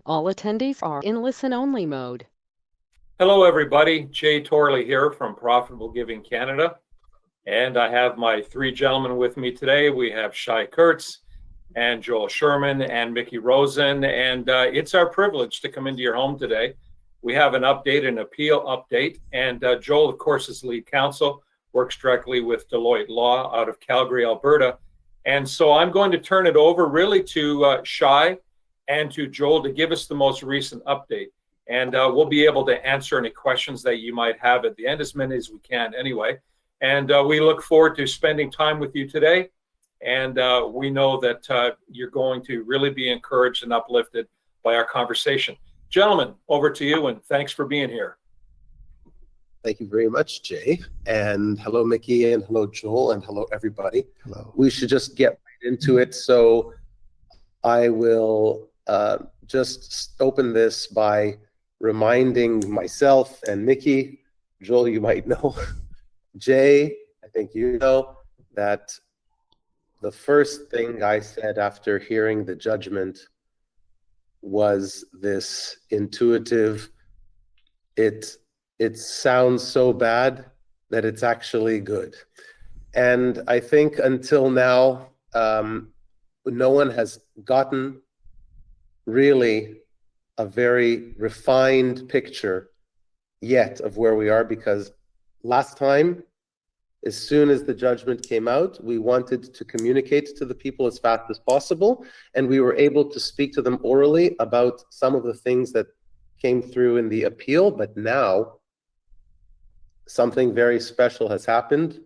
All attendees are in listen-only mode. Hello, everybody. Jay Torley here from Profitable Giving Canada. And I have my three gentlemen with me today. We have Shai Kurtz and Joel Sherman and Mickey Rosen. And it's our privilege to come into your home today. We have an update, an appeal update. And Joel, of course, is lead counsel, works directly with Deloitte Law out of Calgary, Alberta. And so I'm going to turn it over really to Shai and to Joel to give us the most recent update. And we'll be able to answer any questions that you might have at the end, as many as we can anyway. And we look forward to spending time with you today. And we know that you're going to really be encouraged and uplifted by our conversation. Gentlemen, over to you, and thanks for being here. Thank you very much, Jay. And hello, Mickey, and hello, Joel, and hello, everybody. Hello. We should just get right into it. So I will just open this by reminding myself and Mickey, Joel, you might know, Jay, I think you know, that the first thing I said after hearing the judgment was this intuitive, it sounds so bad that it's actually good. And I think until now, no one has gotten really a very refined picture yet of where we are, because last time, as soon as the judgment came out, we wanted to communicate to the people as fast as possible, and we were able to speak to them orally about some of the things that came through in the appeal. But now something very special has happened.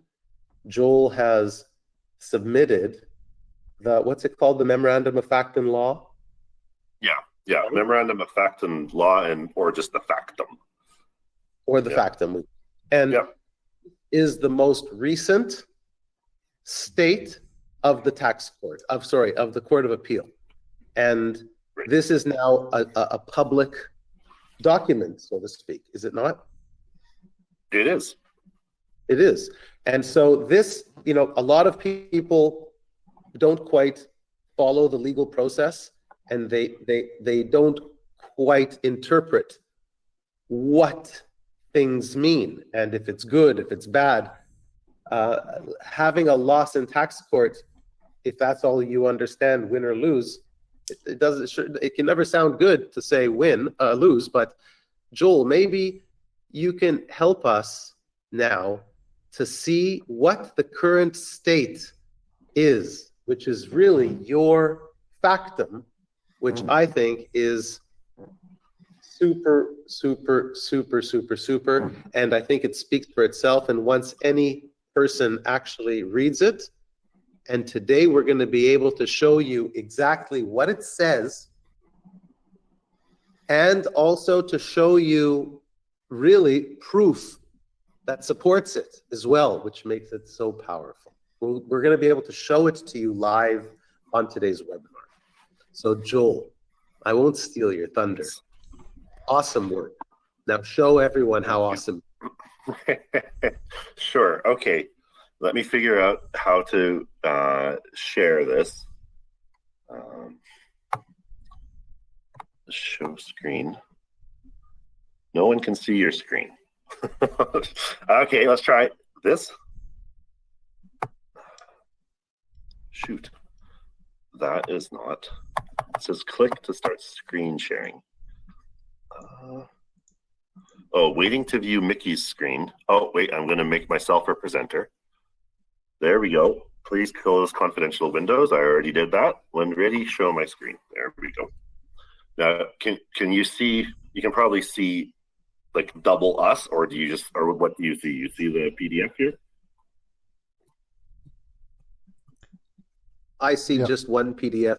Joel has submitted the, what's it called, the Memorandum of Fact and Law? Yeah, Memorandum of Fact and Law, and or just the factum. Or the factum. And is the most recent state of the tax court, of the Court of Appeal. And this is now a public document, so to speak, is it not? It is. It is. And so this, a lot of people don't quite follow the legal process, and they don't quite interpret what things mean, and if it's good, if it's bad. Having a loss in tax court, if that's all you understand, win or lose, it can never sound good to say lose. But Joel, maybe you can help us now to see what the current state is, which is really your factum, which I think is super, super, super, super, super. And I think it speaks for itself. And once any person actually reads it, and today we're going to be able to show you exactly what it says, and also to show you really proof that supports it as well, which makes it so powerful. We're going to be able to show it to you live on today's webinar. So Joel, I won't steal your thunder. Awesome work. Now show everyone how awesome. Sure. Okay. Let me figure out how to share this. Show screen. No one can see your screen. Okay, let's try this. Shoot. That is not. It says click to start screen sharing. Waiting to view Mickey's screen. Oh, wait, I'm going to make myself a presenter. There we go. Please close confidential windows. I already did that. When ready, show my screen. There we go. Now, can you see? You can probably see like double us, or what do you see? You see the PDF here? I see just one PDF,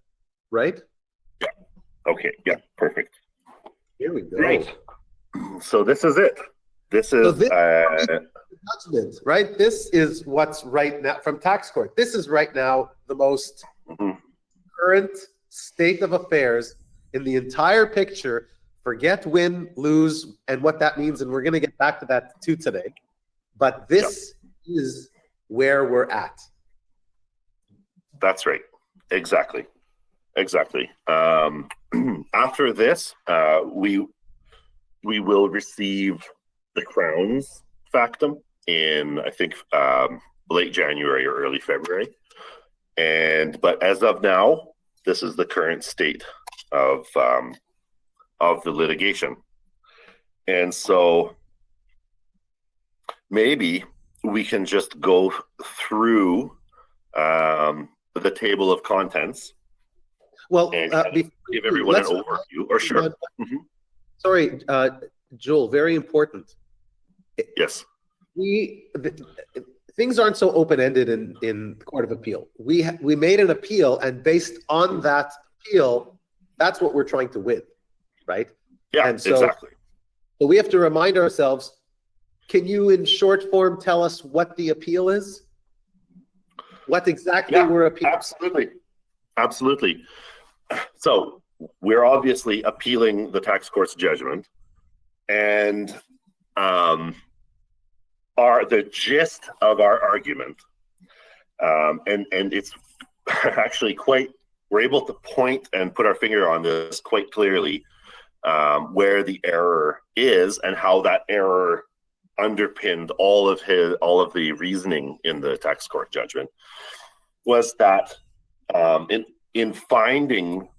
right? Yeah. Okay. Yeah. Perfect. Here we go. Great. So this is it. This is judgment, right? This is what's right now from tax court. This is right now the most current state of affairs in the entire picture. Forget win, lose, and what that means, and we're going to get back to that too today. But this is where we're at. That's right. Exactly. after this, we will receive the Crown's factum in, I think, late January or early February. But as of now, this is the current state of the litigation. And so maybe we can just go through the table of contents. Well, and give everyone an overview. Or sure. Sorry, Joel, very important. Yes. Things aren't so open-ended in the Court of Appeal. We made an appeal, and based on that appeal, that's what we're trying to win, right? Yeah, and so, exactly. So we have to remind ourselves, can you in short form tell us what the appeal is? What exactly we're appealing? Absolutely. So we're obviously appealing the tax court's judgment, and the gist of our argument, and it's actually we're able to point and put our finger on this quite clearly, where the error is and how that error underpinned all of the reasoning in the tax court judgment, was that in finding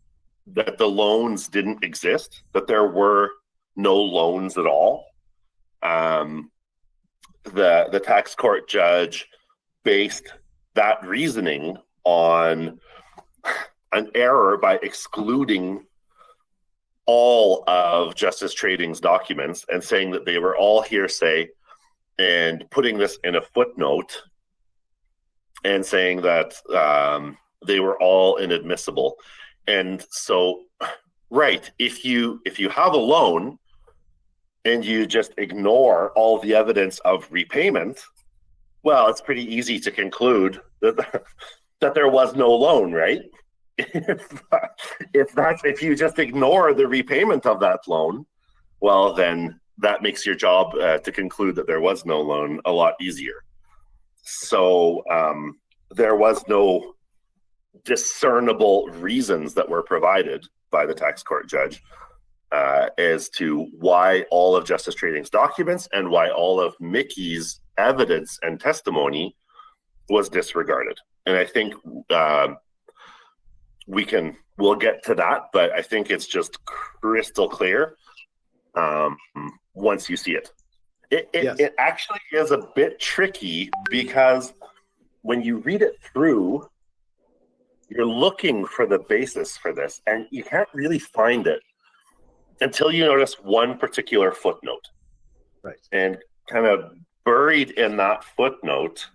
that the loans didn't exist, that there were no loans at all, the tax court judge based that reasoning on an error by excluding all of Justice Trading's documents and saying that they were all hearsay, and putting this in a footnote and saying that they were all inadmissible. And so, right, if you have a loan and you just ignore all the evidence of repayment, well, it's pretty easy to conclude that there was no loan, right? If you just ignore the repayment of that loan, well, then that makes your job to conclude that there was no loan a lot easier. So there was no discernible reasons that were provided by the tax court judge as to why all of Justice Trading's documents and why all of Mickey's evidence and testimony was disregarded. And I think we'll get to that, but I think it's just crystal clear once you see it. It actually is a bit tricky, because when you read it through, you're looking for the basis for this, and you can't really find it until you notice one particular footnote. Right. And kind of buried in that footnote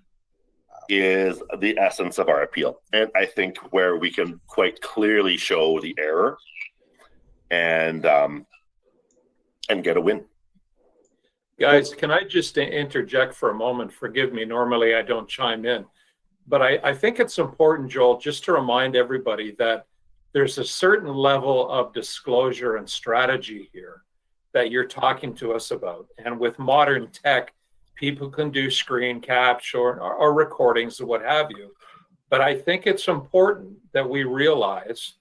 is the essence of our appeal. And I think where we can quite clearly show the error and get a win. Guys, can I just interject for a moment? Forgive me, normally I don't chime in. But I think it's important, Joel, just to remind everybody that there's a certain level of disclosure and strategy here that you're talking to us about. And with modern tech, people can do screen capture or recordings or what have you. But I think it's important that we realize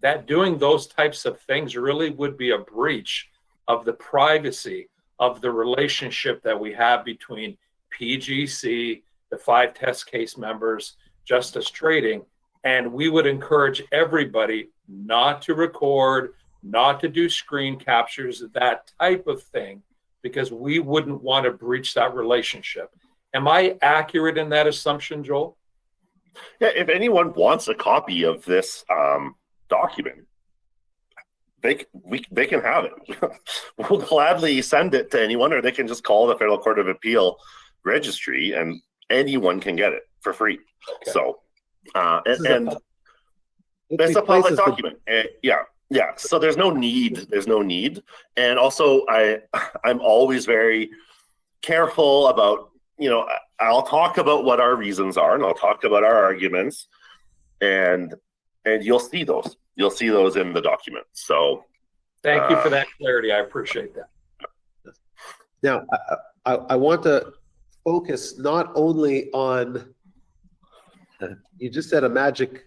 that doing those types of things really would be a breach of the privacy of the relationship that we have between PGC, the 5 test case members, Justice Trading, and we would encourage everybody not to record, not to do screen captures, that type of thing, because we wouldn't want to breach that relationship. Am I accurate in that assumption, Joel? Yeah, if anyone wants a copy of this document, they can have it. We'll gladly send it to anyone, or they can just call the Federal Court of Appeal registry, and anyone can get it for free. Okay. So, and it's a public document. Yeah. So there's no need. And also, I'm always very careful about, I'll talk about what our reasons are, and I'll talk about our arguments, and you'll see those. You'll see those in the document. So, thank you for that clarity. I appreciate that. Now, I want to focus not only on, you just said a magic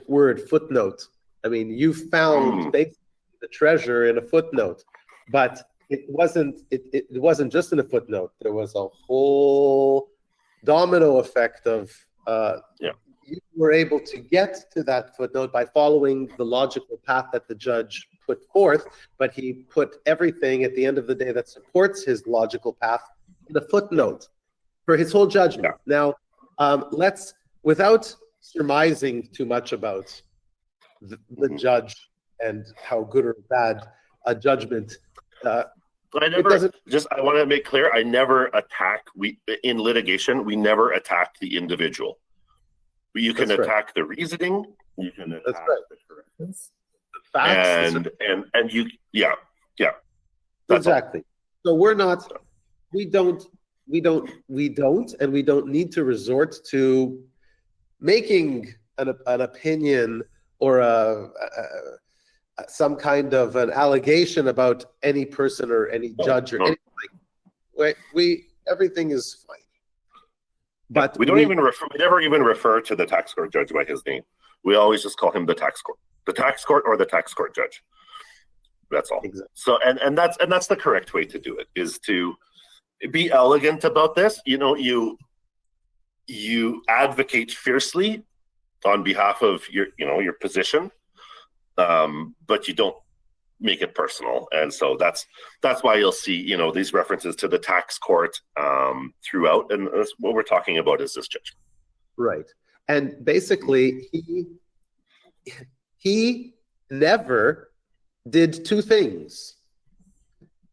word, footnote. I mean, you found basically the treasure in a footnote, but it wasn't just in a footnote. There was a whole domino effect of you were able to get to that footnote by following the logical path that the judge put forth, but he put everything at the end of the day that supports his logical path in a footnote for his whole judgment. Now, let's, without surmising too much about the judge and how good or bad a judgment. But I want to make clear, I never attack. In litigation, we never attack the individual. You can attack the reasoning. You can attack the correctness. The facts. And you, exactly. So we're not. We don't, and we don't need to resort to making an opinion or some kind of an allegation about any person or any judge or anything. Everything is fine. But we never even refer to the tax court judge by his name. We always just call him the tax court or the tax court judge. That's all. Exactly. So and that's the correct way to do it, is to be elegant about this. You advocate fiercely on behalf of your position, but you don't make it personal. And so that's why you'll see these references to the tax court throughout. And that's what we're talking about is this judgment. Right. And basically he never did two things.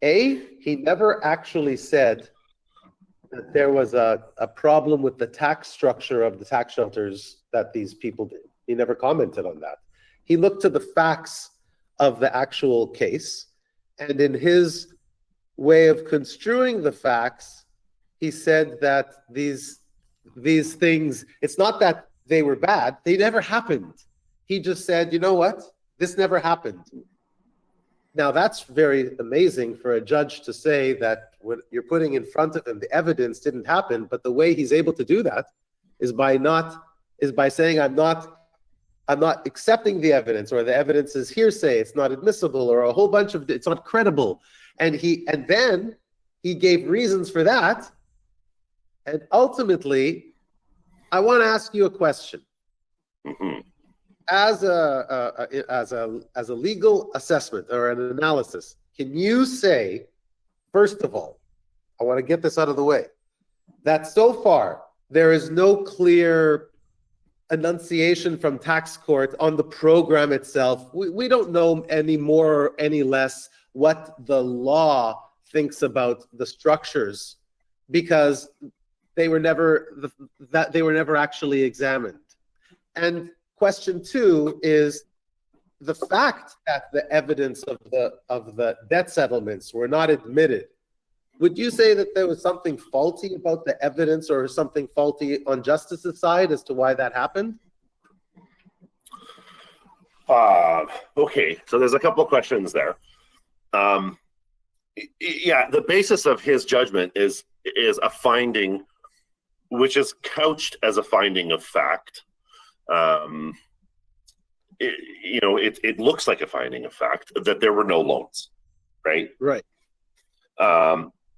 He never actually said that there was a problem with the tax structure of the tax shelters that these people did. He never commented on that. He looked to the facts of the actual case, and in his way of construing the facts, he said that these things, it's not that they were bad, they never happened. He just said, you know what, this never happened. Now that's very amazing for a judge to say that what you're putting in front of him, the evidence didn't happen, but the way he's able to do that is by saying I'm not accepting the evidence, or the evidence is hearsay, it's not admissible, or a whole bunch of it's not credible. And then he gave reasons for that. And ultimately, I want to ask you a question. Mm-hmm. As a legal assessment or an analysis, can you say, first of all, I want to get this out of the way, that so far there is no clear enunciation from tax court on the program itself? We don't know any more or any less what the law thinks about the structures, because they were never actually examined. And question two is the fact that the evidence of the debt settlements were not admitted. Would you say that there was something faulty about the evidence, or something faulty on justice's side as to why that happened? Okay, so there's a couple of questions there. The basis of his judgment is a finding, which is couched as a finding of fact. It looks like a finding of fact that there were no loans, right? Right.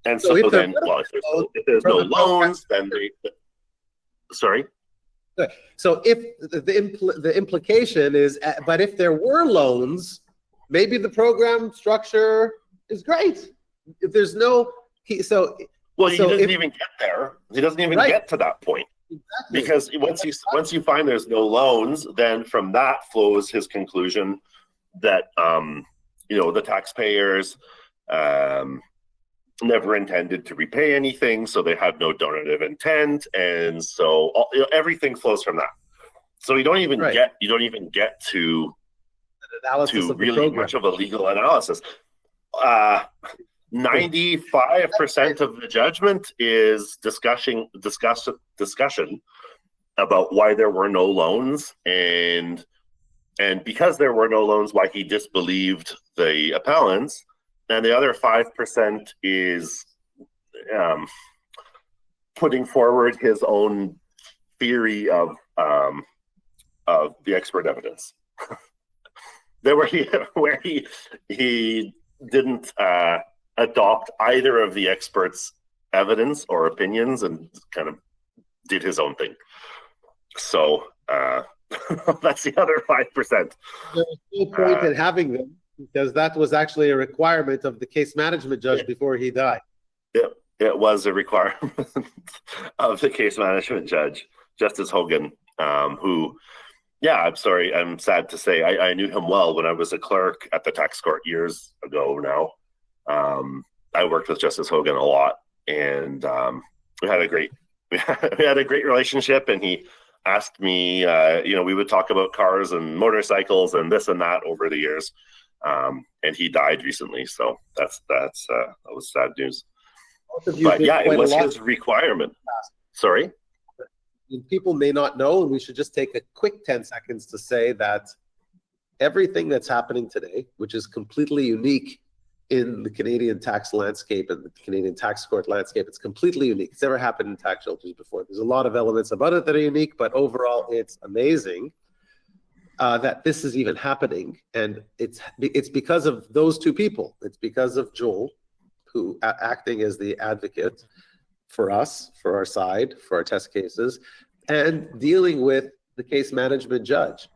And so then, if there's no loans, then sorry? So if the implication is, but if there were loans, maybe the program structure is great. If there's no, he doesn't even get there. He doesn't even get to that point. Exactly. Because once you find there's no loans, then from that flows his conclusion that the taxpayers never intended to repay anything, so they had no donative intent, and so everything flows from that. So you don't even get to really much of a legal analysis. 95% of the judgment is discussion about why there were no loans, and because there were no loans, why he disbelieved the appellants. And the other 5% is putting forward his own theory of the expert evidence. there were where he didn't adopt either of the experts' evidence or opinions and kind of did his own thing. So that's the other 5%. There's no point in having them because that was actually a requirement of the case management judge before he died. It was a requirement of the case management judge, Justice Hogan, who, I'm sorry, I'm sad to say, I knew him well when I was a clerk at the tax court years ago now. I worked with Justice Hogan a lot, and we had a great relationship, and he asked me, we would talk about cars and motorcycles and this and that over the years. And he died recently, so that was sad news. But it was his requirement. Sorry? People may not know, and we should just take a quick 10 seconds to say that everything that's happening today, which is completely unique in the Canadian tax landscape and the Canadian tax court landscape, it's completely unique. It's never happened in tax shelters before. There's a lot of elements about it that are unique, but overall it's amazing that this is even happening. And it's because of those two people. It's because of Joel, who acting as the advocate for us, for our side, for our test cases, and dealing with the case management judge.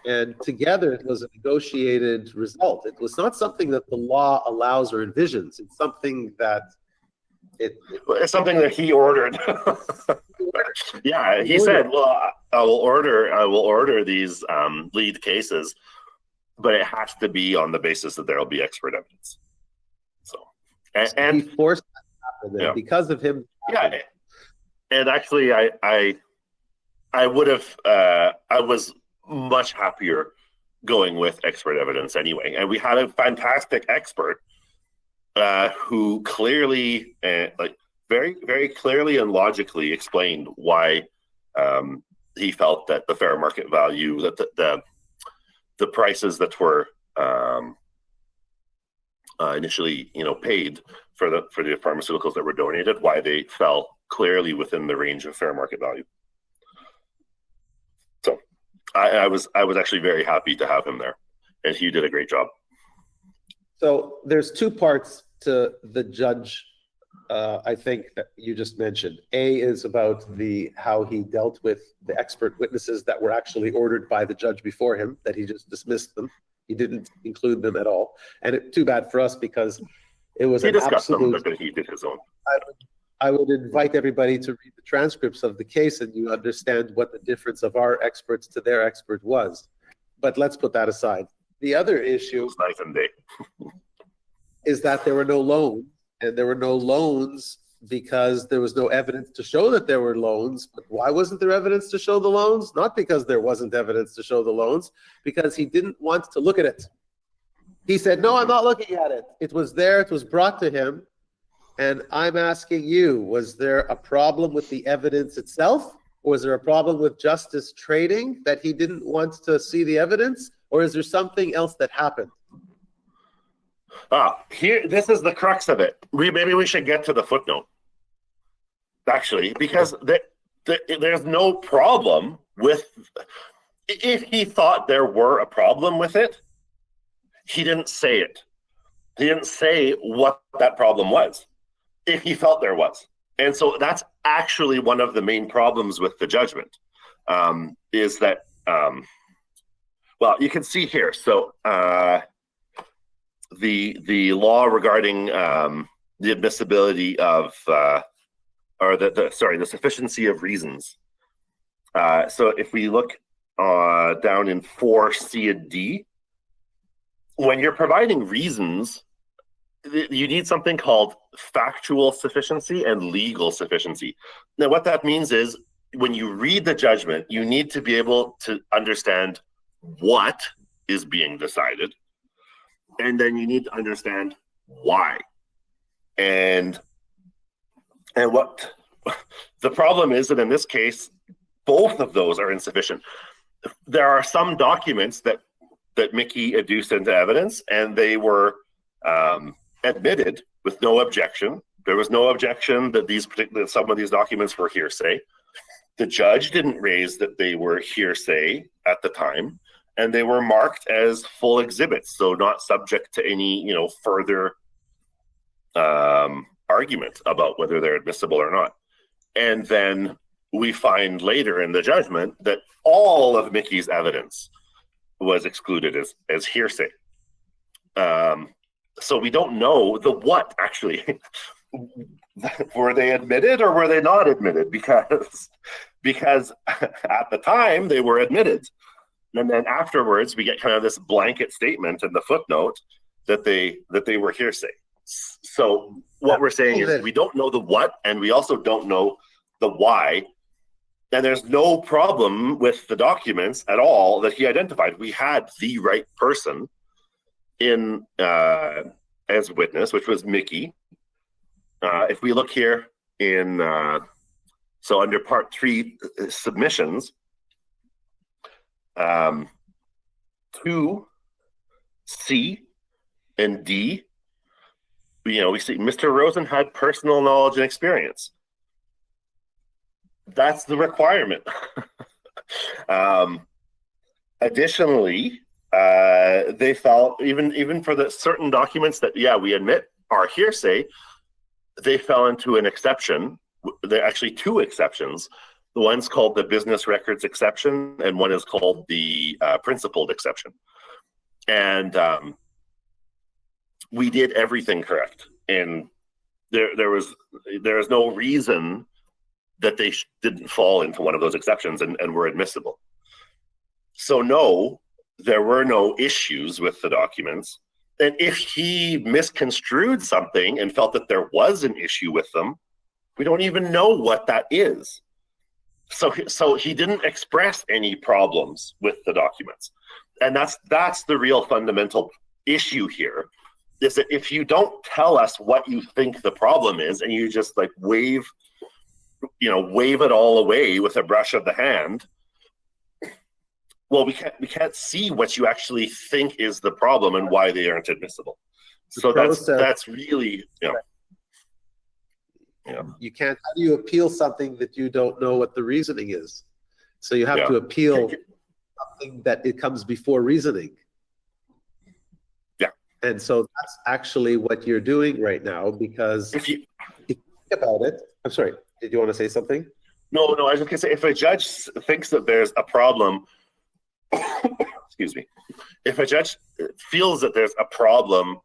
And together it was a negotiated result. It was not something that the law allows or envisions. It's something that it's something that he ordered. He said, well, I will order these lead cases, but it has to be on the basis that there will be expert evidence. And he forced that to happen because of him. Yeah, and actually, I would have. I was much happier going with expert evidence anyway, and we had a fantastic expert who clearly, very, very clearly and logically explained why he felt that the fair market value, that the prices that were initially, paid for the pharmaceuticals that were donated, why they fell clearly within the range of fair market value. So I was actually very happy to have him there, and he did a great job. So there's two parts to the judge, I think, that you just mentioned. A is about how he dealt with the expert witnesses that were actually ordered by the judge before him, that he just dismissed them. He didn't include them at all. And too bad for us, because it was an absolute... But he did his own. I would invite everybody to read the transcripts of the case, and you understand what the difference of our experts to their expert was. But let's put that aside. The other issue night and day. is that there were no loans, and there were no loans because there was no evidence to show that there were loans. But why wasn't there evidence to show the loans? Not because there wasn't evidence to show the loans, because he didn't want to look at it. He said, no, I'm not looking at it. It was there, it was brought to him. And I'm asking you, was there a problem with the evidence itself? Or was there a problem with justice trading that he didn't want to see the evidence? Or is there something else that happened? This is the crux of it. Maybe we should get to the footnote, actually, because there's no problem with, if he thought there were a problem with it, he didn't say it. He didn't say what that problem was, if he felt there was. And so that's actually one of the main problems with the judgment, is that, well, you can see here. So the law regarding the admissibility of, the sufficiency of reasons. So if we look down in 4C and D, when you're providing reasons, you need something called factual sufficiency and legal sufficiency. Now, what that means is when you read the judgment, you need to be able to understand what is being decided, and then you need to understand why. And what the problem is that in this case, both of those are insufficient. There are some documents that Mickey adduced into evidence, and they were admitted with no objection. There was no objection that some of these documents were hearsay. The judge didn't raise that they were hearsay at the time, and they were marked as full exhibits, so not subject to any, further argument about whether they're admissible or not. And then we find later in the judgment that all of Mickey's evidence was excluded as hearsay. So we don't know the what, actually. Were they admitted or were they not admitted? Because at the time they were admitted. And then afterwards we get kind of this blanket statement in the footnote that they were hearsay. So what we're saying is we don't know the what, and we also don't know the why. And there's no problem with the documents at all that he identified. We had the right person in as witness, which was Mickey. If we look here in so under part 3 submissions, 2C and D, we see Mr. Rosen had personal knowledge and experience. That's the requirement. Additionally, they felt even for the certain documents that we admit are hearsay, they fell into an exception. There are actually 2 exceptions. The one's called the business records exception, and one is called the principled exception. And we did everything correct, and there was no reason that they didn't fall into one of those exceptions and were admissible. So no, there were no issues with the documents. And if he misconstrued something and felt that there was an issue with them, we don't even know what that is. So he didn't express any problems with the documents. And that's the real fundamental issue here, is that if you don't tell us what you think the problem is and you just like wave it all away with a brush of the hand, well, we can't see what you actually think is the problem and why they aren't admissible. So that's really, You can't. How do you appeal something that you don't know what the reasoning is? So you have to appeal something that it comes before reasoning. Yeah. And so that's actually what you're doing right now, because if you think about it, I'm sorry, did you want to say something? No, I was just going to say, if a judge thinks that there's a problem, excuse me, if a judge feels that there's a problem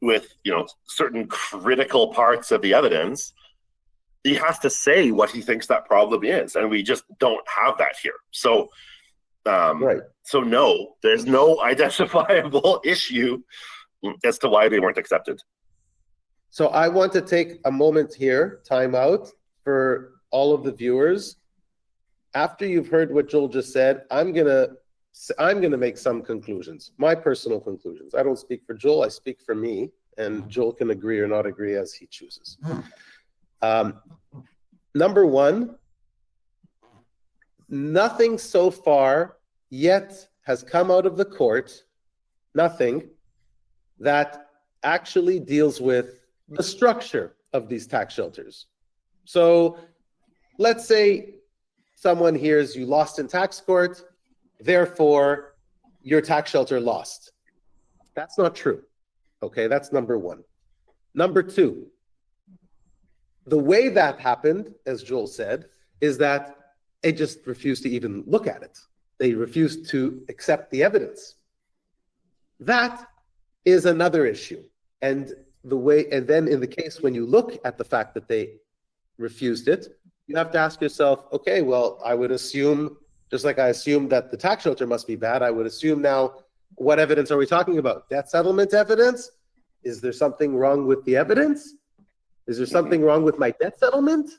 with, certain critical parts of the evidence, he has to say what he thinks that problem is, and we just don't have that here. So, right. So no, there's no identifiable issue as to why they weren't accepted. So I want to take a moment here, time out, for all of the viewers. After you've heard what Joel just said, I'm gonna make some conclusions, my personal conclusions. I don't speak for Joel, I speak for me, and Joel can agree or not agree as he chooses. Number one, nothing so far yet has come out of the court, nothing that actually deals with the structure of these tax shelters. So let's say someone hears you lost in tax court, therefore your tax shelter lost. That's not true. Okay, that's number one. Number two, the way that happened, as Joel said, is that they just refused to even look at it. They refused to accept the evidence. That is another issue. And then in the case when you look at the fact that they refused it, you have to ask yourself, okay, well, I would assume, just like I assumed that the tax shelter must be bad, I would assume now, what evidence are we talking about? Debt settlement evidence? Is there something wrong with the evidence? Is there something wrong with my debt settlement?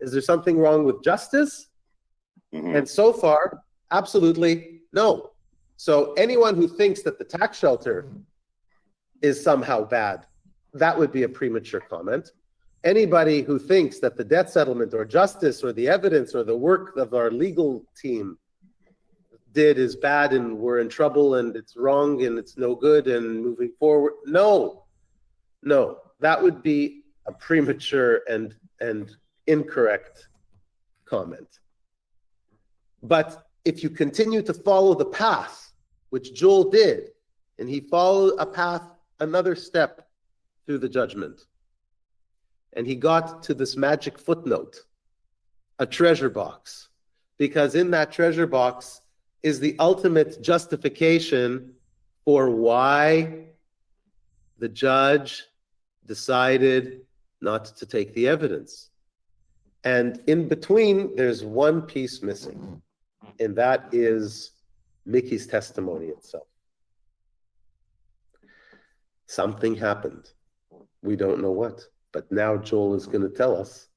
Is there something wrong with justice? And so far, absolutely no. So anyone who thinks that the tax shelter is somehow bad, that would be a premature comment. Anybody who thinks that the debt settlement or justice or the evidence or the work of our legal team did is bad and we're in trouble and it's wrong and it's no good and moving forward, no, that would be a premature and incorrect comment. But if you continue to follow the path, which Joel did, and he followed a path, another step through the judgment, and he got to this magic footnote, a treasure box, because in that treasure box is the ultimate justification for why the judge decided not to take the evidence. And in between, there's one piece missing, and that is Mickey's testimony itself. Something happened. We don't know what, but now Joel is going to tell us,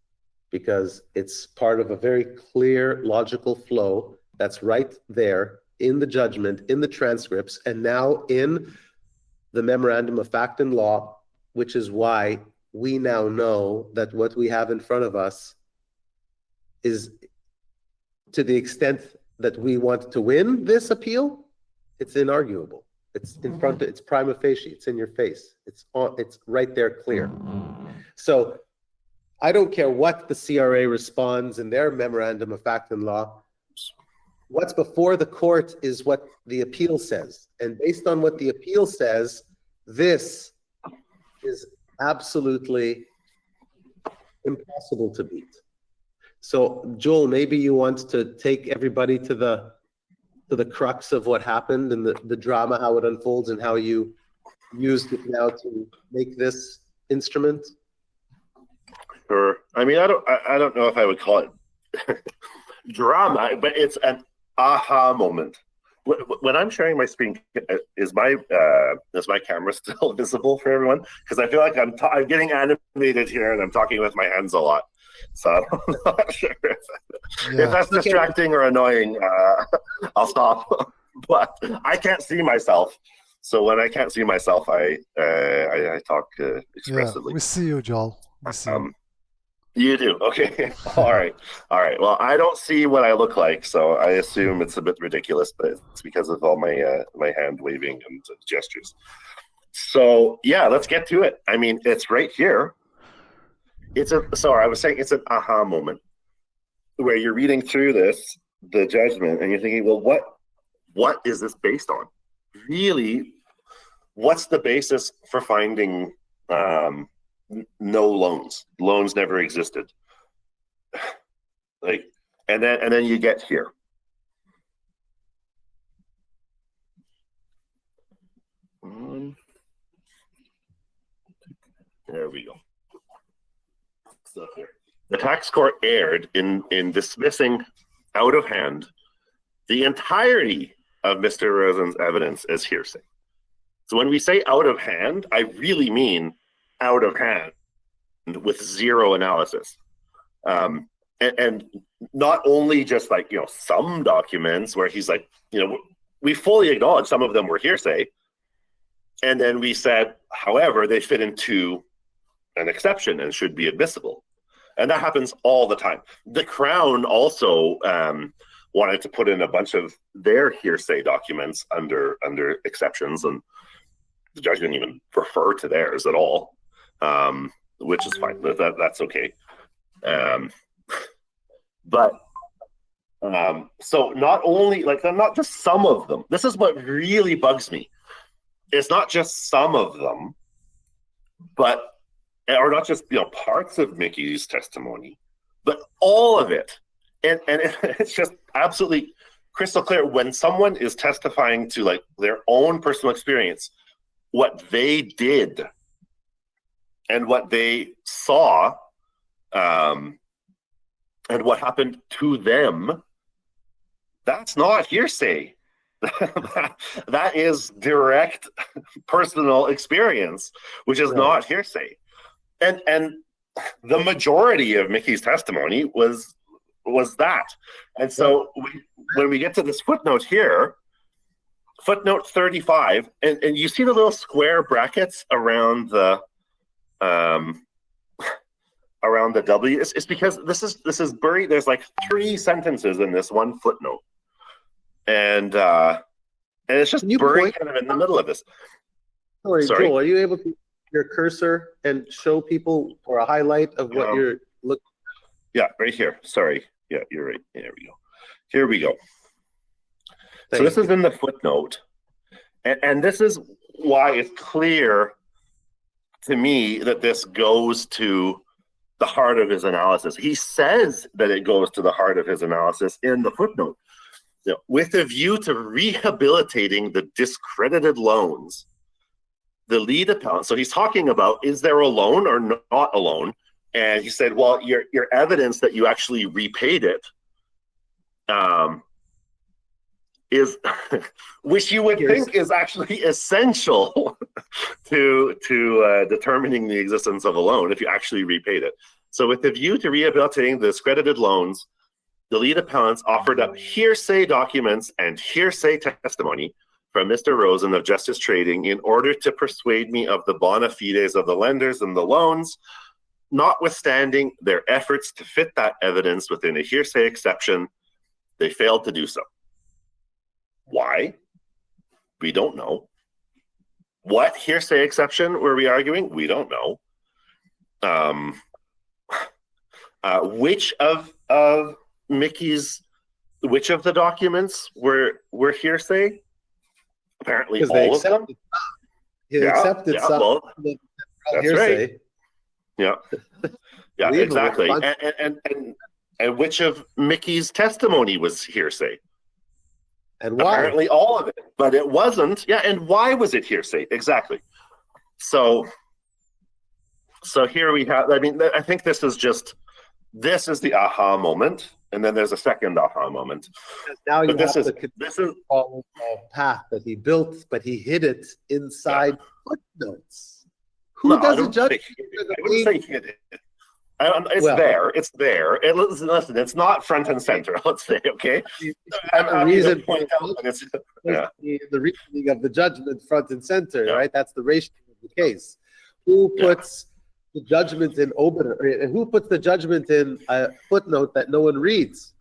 because it's part of a very clear, logical flow that's right there in the judgment, in the transcripts, and now in the memorandum of fact and law, which is why we now know that what we have in front of us is, to the extent that we want to win this appeal, it's inarguable. It's in front of, it's prima facie, it's in your face. It's right there clear. So I don't care what the CRA responds in their memorandum of fact and law. What's before the court is what the appeal says. And based on what the appeal says, this is absolutely impossible to beat. So Joel, maybe you want to take everybody to the crux of what happened and the drama, how it unfolds, and how you used it now to make this instrument. Sure. I mean, I don't know if I would call it drama, but it's an aha moment. When I'm sharing my screen, is my camera still visible for everyone? Because I feel like I'm getting animated here and I'm talking with my hands a lot. So I'm not sure if that's distracting or annoying. I'll stop. But I can't see myself. So when I can't see myself, I talk expressively. Yeah, we see you, Joel. We see you. You do? Okay. All right. Well, I don't see what I look like, so I assume it's a bit ridiculous, but it's because of all my my hand waving and gestures. So yeah, let's get to it. I mean, it's right here. I was saying it's an aha moment where you're reading through the judgment, and you're thinking, well, what is this based on? Really, what's the basis for finding no loans? Loans never existed. And then you get here. There we go. So here. The tax court erred in dismissing out of hand the entirety of Mr. Rosen's evidence as hearsay. So when we say out of hand, I really mean out of hand with zero analysis. And not only just like, some documents where he's like, we fully acknowledge some of them were hearsay. And then we said, however, they fit into an exception and should be admissible. And that happens all the time. The Crown also wanted to put in a bunch of their hearsay documents under exceptions, and the judge didn't even refer to theirs at all, which is fine. That's okay. So not only, not just some of them. This is what really bugs me. It's not just some of them, or not just parts of Mickey's testimony, but all of it. And it's just absolutely crystal clear when someone is testifying to their own personal experience, what they did and what they saw, and what happened to them. That's not hearsay. That is direct personal experience, which is not hearsay. And the majority of Mickey's testimony was that. And so when we get to this footnote here, footnote 35, and you see the little square brackets around the W. It's because this is buried. There's 3 sentences in this one footnote, and it's just buried kind of in the middle of this. Sorry, Joel, are you able to your cursor and show people or a highlight of what you're looking at? Yeah, right here. Sorry. Yeah, you're right. There we go. Here we go. So this is in the footnote. And this is why it's clear to me that this goes to the heart of his analysis. He says that it goes to the heart of his analysis in the footnote. With a view to rehabilitating the discredited loans, the lead appellant, so he's talking about, is there a loan or not a loan? And he said, well, your evidence that you actually repaid it is, which you would think is actually essential to determining the existence of a loan if you actually repaid it. So with the view to rehabilitating the discredited loans, the lead appellants offered up hearsay documents and hearsay testimony from Mr. Rosen of Justice Trading in order to persuade me of the bona fides of the lenders and the loans, notwithstanding their efforts to fit that evidence within a hearsay exception. They failed to do so. Why? We don't know. What hearsay exception were we arguing? We don't know. Which of the documents were hearsay? Apparently all of them. He accepted some. Well, that's hearsay. right. Yeah. Yeah, exactly. And which of Mickey's testimony was hearsay? And why? Apparently all of it, but it wasn't. Yeah, and why was it hearsay? Exactly. So here we have, I mean, I think this is the aha moment, and then there's a second aha moment. Now you have the path that he built, but he hid it inside footnotes. Who does a judgment? I wouldn't say hid it. There. It's there. Listen, it's not front and center. Let's say, okay. The reasoning of the judgment front and center, right? That's the ratio of the case. Who puts the judgment in obiter, and who puts the judgment in a footnote that no one reads?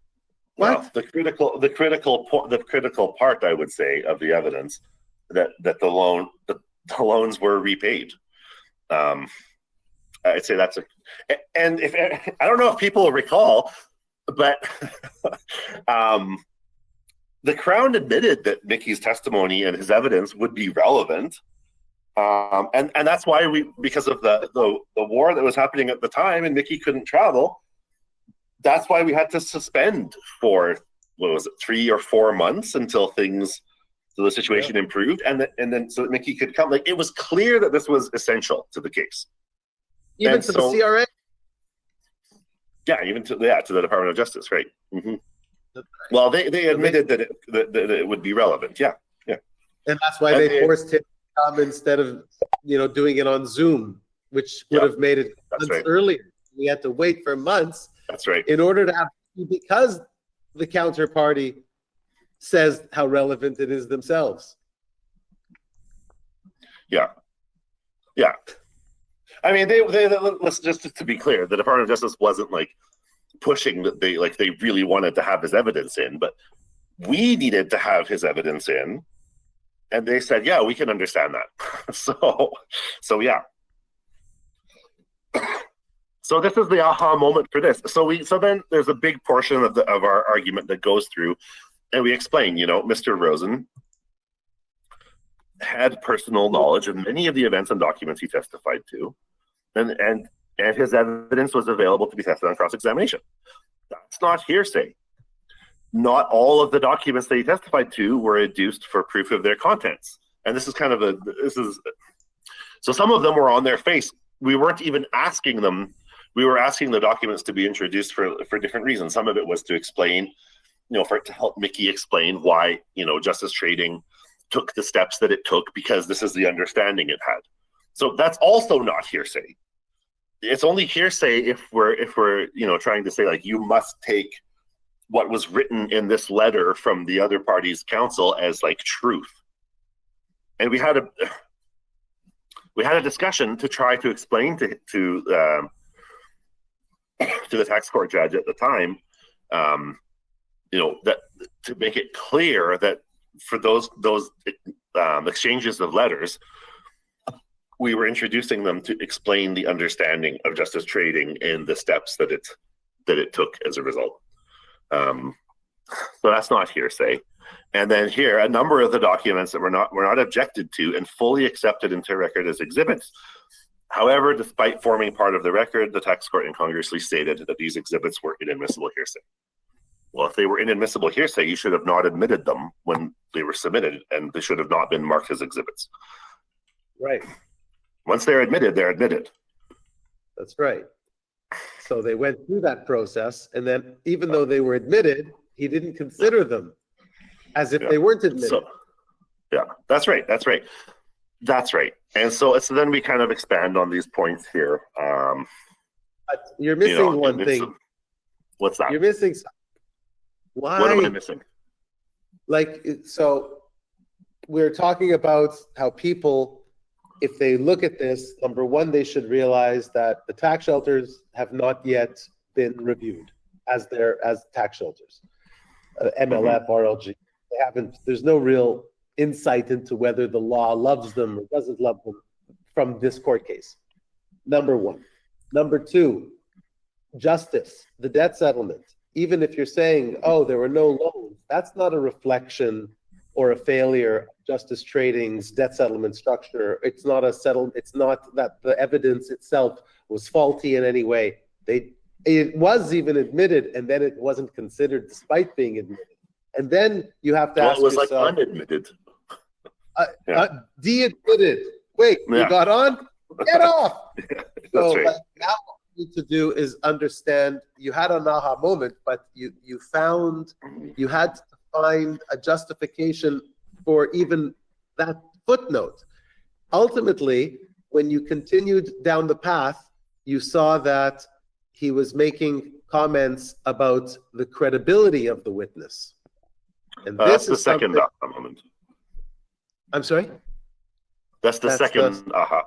What? Well, the critical part, I would say, of the evidence that the loans were repaid. I'd say that's and if I don't know if people recall, but the Crown admitted that Mickey's testimony and his evidence would be relevant, and that's why because of the war that was happening at the time and Mickey couldn't travel, that's why we had to suspend for 3 or 4 months until the situation improved, and then so that Mickey could come. Like, it was clear that this was essential to the case. Even to the CRA? Yeah, even to the Department of Justice, right? Mm-hmm. Well, they admitted that it would be relevant. Yeah. And that's why they forced him to come instead of doing it on Zoom, which would have made it months earlier. We had to wait for months. That's right. In order to have, because the counterparty says how relevant it is themselves. Yeah. I mean, let's just to be clear, the Department of Justice wasn't like pushing that they really wanted to have his evidence in, but we needed to have his evidence in, and they said, yeah, we can understand that. So yeah. So this is the aha moment for this. So then there's a big portion of our argument that goes through, and we explain, Mr. Rosen had personal knowledge of many of the events and documents he testified to, and his evidence was available to be tested on cross-examination. That's not hearsay. Not all of the documents that he testified to were adduced for proof of their contents. And this is so some of them were on their face. We weren't even asking them. We were asking the documents to be introduced for different reasons. Some of it was to explain, to help Mickey explain why, Justice Trading took the steps that it took, because this is the understanding it had. So that's also not hearsay. It's only hearsay if we're trying to say, like, you must take what was written in this letter from the other party's counsel as like truth. And we had a discussion to try to explain to the tax court judge at the time, that to make it clear that for those exchanges of letters, we were introducing them to explain the understanding of Justice Trading and the steps that it took as a result. So that's not hearsay. And then here, a number of the documents that were not objected to and fully accepted into record as exhibits. However, despite forming part of the record, the tax court incongruously stated that these exhibits were inadmissible hearsay. Well, if they were inadmissible hearsay, you should have not admitted them when they were submitted, and they should have not been marked as exhibits. Right. Once they're admitted, they're admitted. That's right. So they went through that process, and then even though they were admitted, he didn't consider them as if they weren't admitted. So, yeah, that's right. That's right. That's right. And so then we kind of expand on these points here. But you're missing one thing. What's that? You're missing something. Why? What am I missing? Like, so we're talking about how people, if they look at this, number one, they should realize that the tax shelters have not yet been reviewed as tax shelters. MLF, RLG, they haven't. There's no real insight into whether the law loves them or doesn't love them from this court case. Number one. Number two, justice, the debt settlement. Even if you're saying, oh, there were no loans, that's not a reflection or a failure of Justice Trading's debt settlement structure. It's not a settlement. It's not that the evidence itself was faulty in any way. It was even admitted, and then it wasn't considered despite being admitted. And then you have to ask yourself, it was like unadmitted. De-admitted. Wait, you got on? Get off. So right. now what you need to do is understand you had an aha moment, but you had to find a justification for even that footnote. Ultimately, when you continued down the path, you saw that he was making comments about the credibility of the witness. And that's the second aha moment. I'm sorry? That's the second aha.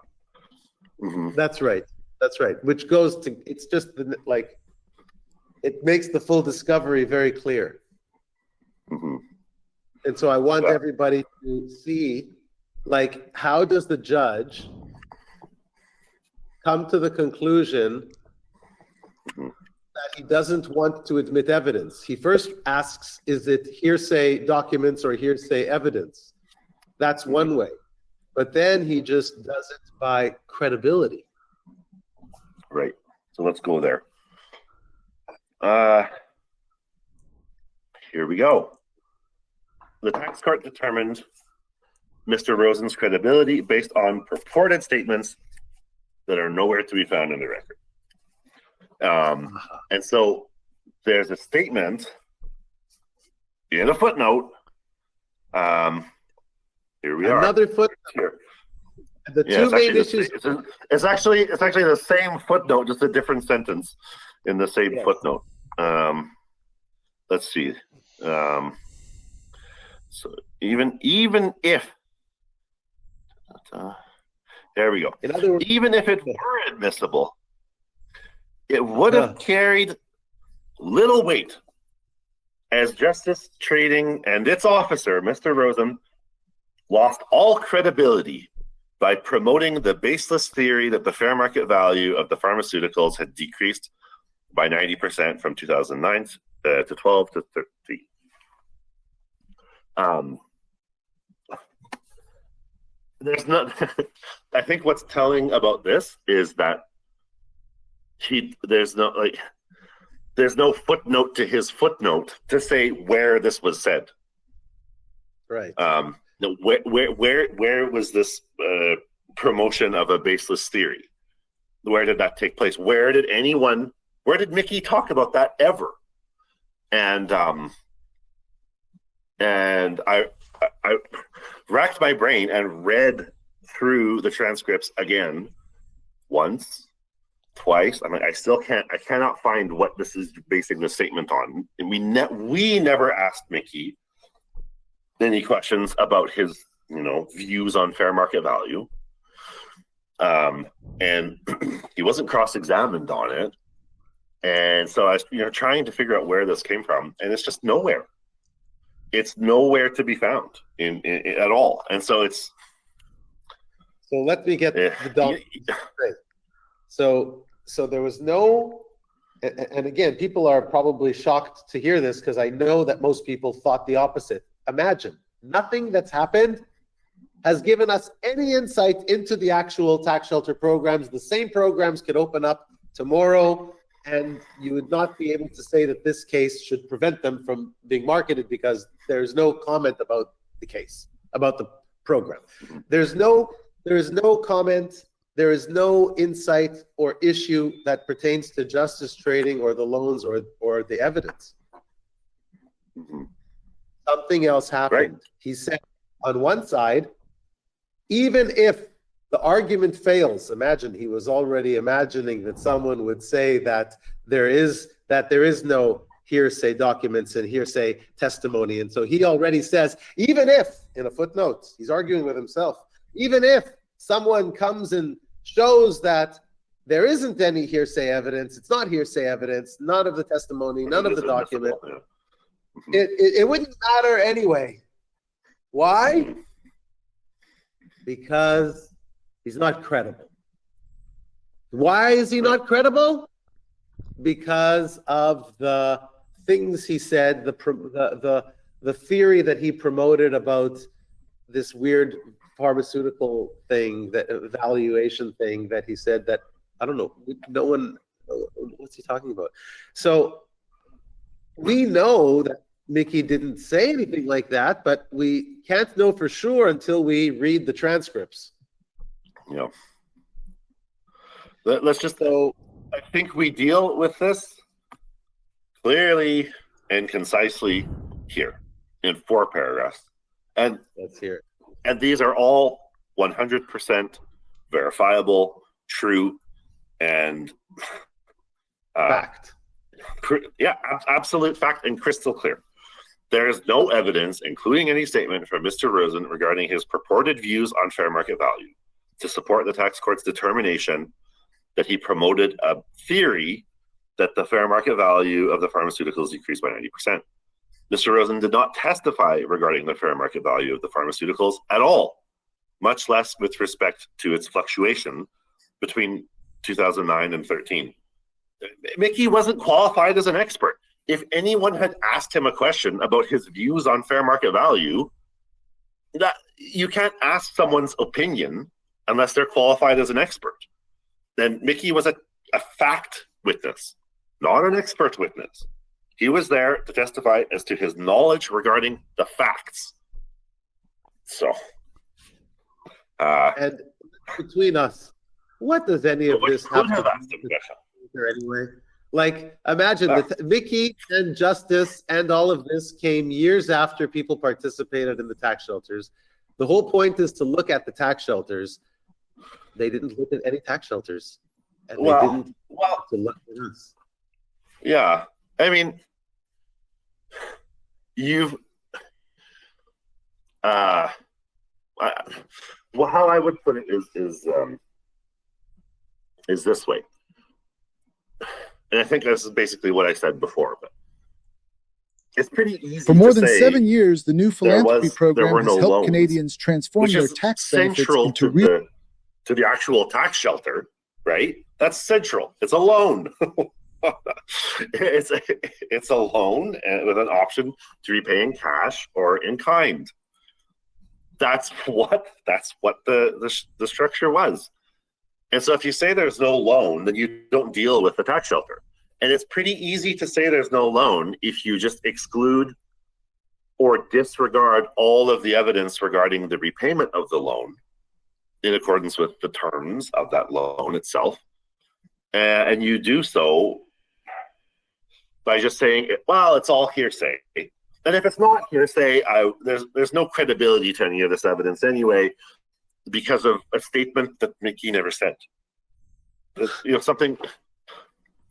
Mm-hmm. That's right. That's right. Which goes to, it's just like, it makes the full discovery very clear. Mm-hmm. And so I want everybody to see, like, how does the judge come to the conclusion that he doesn't want to admit evidence? He first asks, is it hearsay documents or hearsay evidence? That's one way. But then he just does it by credibility. Right. So let's go there. Here we go. The tax court determined Mr. Rosen's credibility based on purported statements that are nowhere to be found in the record. And so there's a statement in a footnote. Here we are. Another footnote. Here. The two main issues. It's actually the same footnote, just a different sentence in the same footnote. Let's see. So even if there we go. In other words, even if it were admissible, it would have carried little weight, as Justice Trading and its officer, Mr. Rosen, lost all credibility by promoting the baseless theory that the fair market value of the pharmaceuticals had decreased by 90% from 2009 to 12 to 13. There's not. I think what's telling about this is that there's no footnote to his footnote to say where this was said. Right. Where was this promotion of a baseless theory? Where did that take place? Where did Mickey talk about that ever? And I racked my brain and read through the transcripts again, once, twice. I mean, I cannot find what this is basing the statement on. And we never asked Mickey any questions about his, views on fair market value. And he wasn't cross-examined on it. And so I was, trying to figure out where this came from, and it's just nowhere. It's nowhere to be found in at all. And so it's. So let me get the document straight. So there was no, and again, people are probably shocked to hear this because I know that most people thought the opposite. imagine. Nothing that's happened has given us any insight into the actual tax shelter programs. The same programs could open up tomorrow, and you would not be able to say that this case should prevent them from being marketed because there's no comment about the case, about the program. There is no comment, there is no insight or issue that pertains to justice trading or the loans or the evidence. Something else happened. Right. He said on one side, even if the argument fails, imagine he was already imagining that someone would say that there is no hearsay documents and hearsay testimony. And so he already says, even if, in a footnote, he's arguing with himself, even if someone comes and shows that there isn't any hearsay evidence, it's not hearsay evidence, none of the testimony, none of the document, it wouldn't matter anyway. Why? Because he's not credible. Why is he not credible? Because of the things he said, the theory that he promoted about this weird pharmaceutical thing, that evaluation thing that he said that, I don't know, no one, what's he talking about? So we know that Mickey didn't say anything like that, but we can't know for sure until we read the transcripts. Yeah. Let's just, I think we deal with this clearly and concisely here in 4 paragraphs. And let's hear it. And these are all 100% verifiable, true, and fact. Yeah, absolute fact and crystal clear. There is no evidence, including any statement from Mr. Rosen regarding his purported views on fair market value, to support the tax court's determination that he promoted a theory that the fair market value of the pharmaceuticals decreased by 90%. Mr. Rosen did not testify regarding the fair market value of the pharmaceuticals at all, much less with respect to its fluctuation between 2009 and 13. Mickey wasn't qualified as an expert. If anyone had asked him a question about his views on fair market value, that you can't ask someone's opinion unless they're qualified as an expert. Then Mickey was a fact witness, not an expert witness. He was there to testify as to his knowledge regarding the facts. So, and between us, what does any of this have to do with anyway? Like, imagine that Mickey and Justice and all of this came years after people participated in the tax shelters. The whole point is to look at the tax shelters. They didn't look at any tax shelters. And they didn't to look at us. Yeah. I mean, how I would put it is this way. And I think this is basically what I said before, but it's pretty easy For more to than say 7 years, the new philanthropy program has no helped loans, Canadians transform their tax benefits central into to the actual tax shelter, right? That's central. It's a loan. It's a loan with an option to repay in cash or in kind. That's what the structure was. And so if you say there's no loan, then you don't deal with the tax shelter. And it's pretty easy to say there's no loan if you just exclude or disregard all of the evidence regarding the repayment of the loan in accordance with the terms of that loan itself. And you do so by just saying, well, it's all hearsay. And if it's not hearsay, there's no credibility to any of this evidence anyway, because of a statement that Mickey never said. Something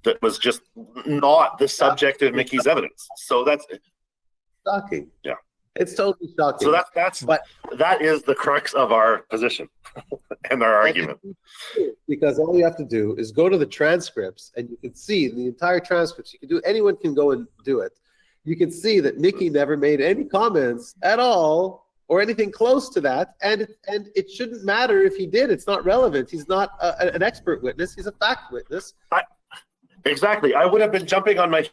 that was just not the subject of Mickey's evidence. So that's shocking. Yeah. It's totally shocking. So that is the crux of our position and our argument. Because all you have to do is go to the transcripts, and you can see the entire transcripts. Anyone can go and do it. You can see that Mickey never made any comments at all or anything close to that, and it shouldn't matter if he did. It's not relevant. He's not an expert witness. He's a fact witness. Exactly. I would have been jumping on my.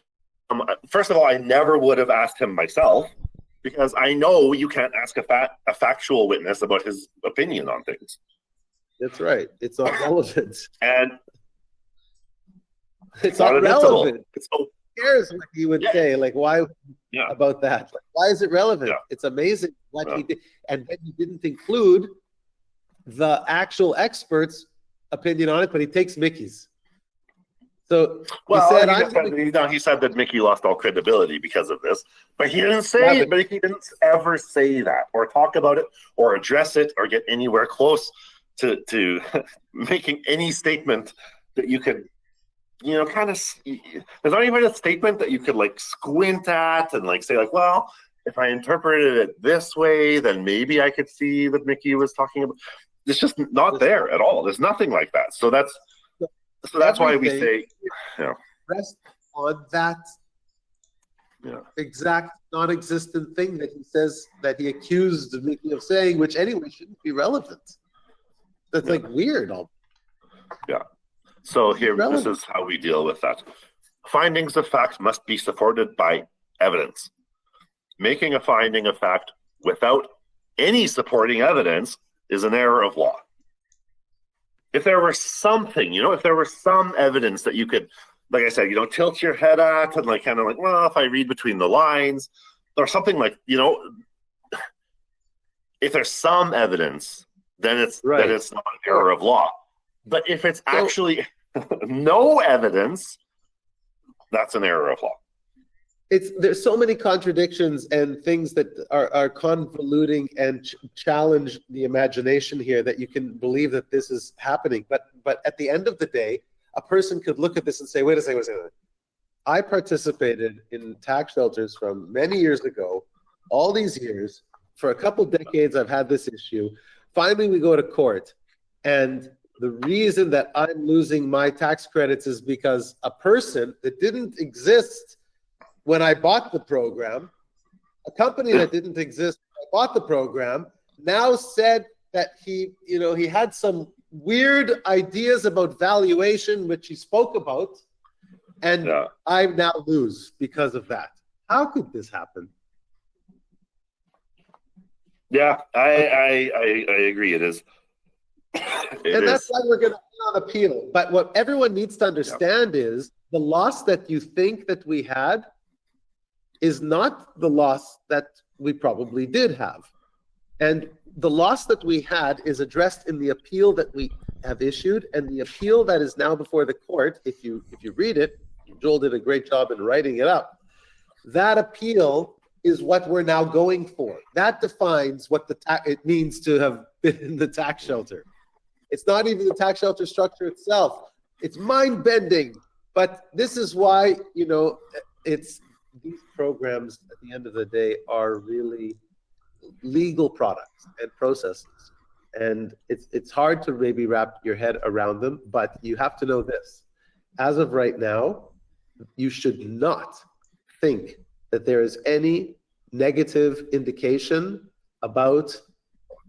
First of all, I never would have asked him myself. because I know you can't ask a factual witness about his opinion on things. That's right. It's not relevant. And it's not relevant. Who cares what he would Yeah. say? Like, why Yeah. about that? Like, why is it relevant? Yeah. It's amazing what he did. And then he didn't include the actual expert's opinion on it, but he takes Mickey's. So he said that Mickey lost all credibility because of this, but he didn't say it. But he didn't ever say that, or talk about it, or address it, or get anywhere close to making any statement that you could, kind of. There's not even a statement that you could like squint at and like say like, well, if I interpreted it this way, then maybe I could see that Mickey was talking about. It's just not there at all. There's nothing like that. So that's why we say, rest on that exact non-existent thing that he says that he accused Mickey of saying, which anyway shouldn't be relevant. That's like weird. Yeah. So this is how we deal with that. Findings of fact must be supported by evidence. Making a finding of fact without any supporting evidence is an error of law. If there were something, if there were some evidence that you could, like I said, tilt your head at and like kind of like, well, if I read between the lines or something like, if there's some evidence, then it's not an error of law. But if it's actually no evidence, that's an error of law. There's so many contradictions and things that are convoluting and challenge the imagination here that you can believe that this is happening. But at the end of the day, a person could look at this and say, wait a second. I participated in tax shelters from many years ago, all these years. For a couple decades, I've had this issue. Finally, we go to court. And the reason that I'm losing my tax credits is because a person that didn't exist when I bought the program, a company that didn't exist when I bought the program, now said that he had some weird ideas about valuation, which he spoke about, and I now lose because of that. How could this happen? Yeah, I agree. It is. That's why we're going to put on appeal. But what everyone needs to understand is the loss that you think that we had is not the loss that we probably did have. And the loss that we had is addressed in the appeal that we have issued, and the appeal that is now before the court, if you read it, Joel did a great job in writing it up. That appeal is what we're now going for. That defines what it means to have been in the tax shelter. It's not even the tax shelter structure itself. It's mind-bending, but this is why, these programs at the end of the day are really legal products and processes. And it's hard to maybe wrap your head around them, but you have to know this. As of right now, you should not think that there is any negative indication about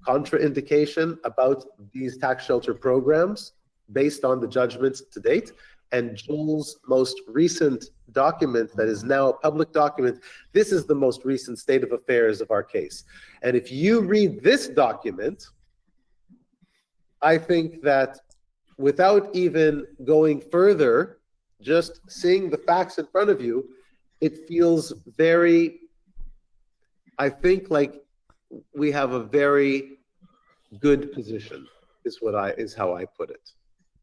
contraindication about these tax shelter programs based on the judgments to date. And Joel's most recent document that is now a public document, this is the most recent state of affairs of our case. And if you read this document, I think that without even going further, just seeing the facts in front of you, it feels very, I think like we have a very good position is how I put it.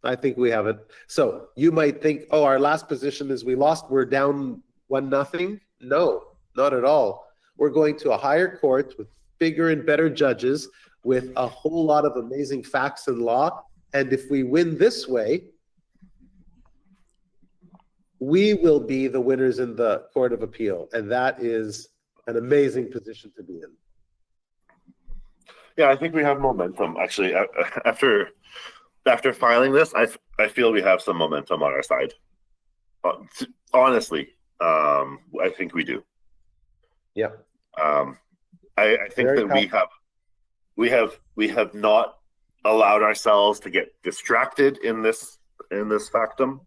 I think we have it. So you might think, oh, our last position is we lost, we're down 1-0. No, not at all. We're going to a higher court with bigger and better judges with a whole lot of amazing facts and law. And if we win this way, we will be the winners in the Court of Appeal. And that is an amazing position to be in. Yeah, I think we have momentum. Actually, after filing this, I feel we have some momentum on our side. Honestly, I think we do. Yeah. I think that we have not allowed ourselves to get distracted in this factum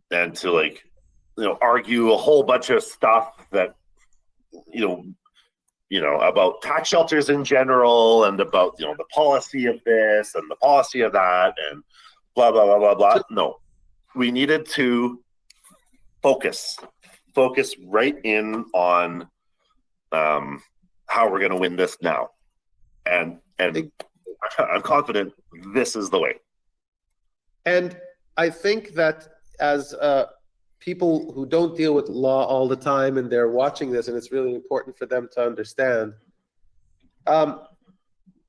and to argue a whole bunch of stuff that about tax shelters in general and about, the policy of this and the policy of that and blah, blah, blah, blah, blah. No, we needed to focus right in on how we're going to win this now. And I'm confident this is the way. And I think that as people who don't deal with law all the time and they're watching this, and it's really important for them to understand,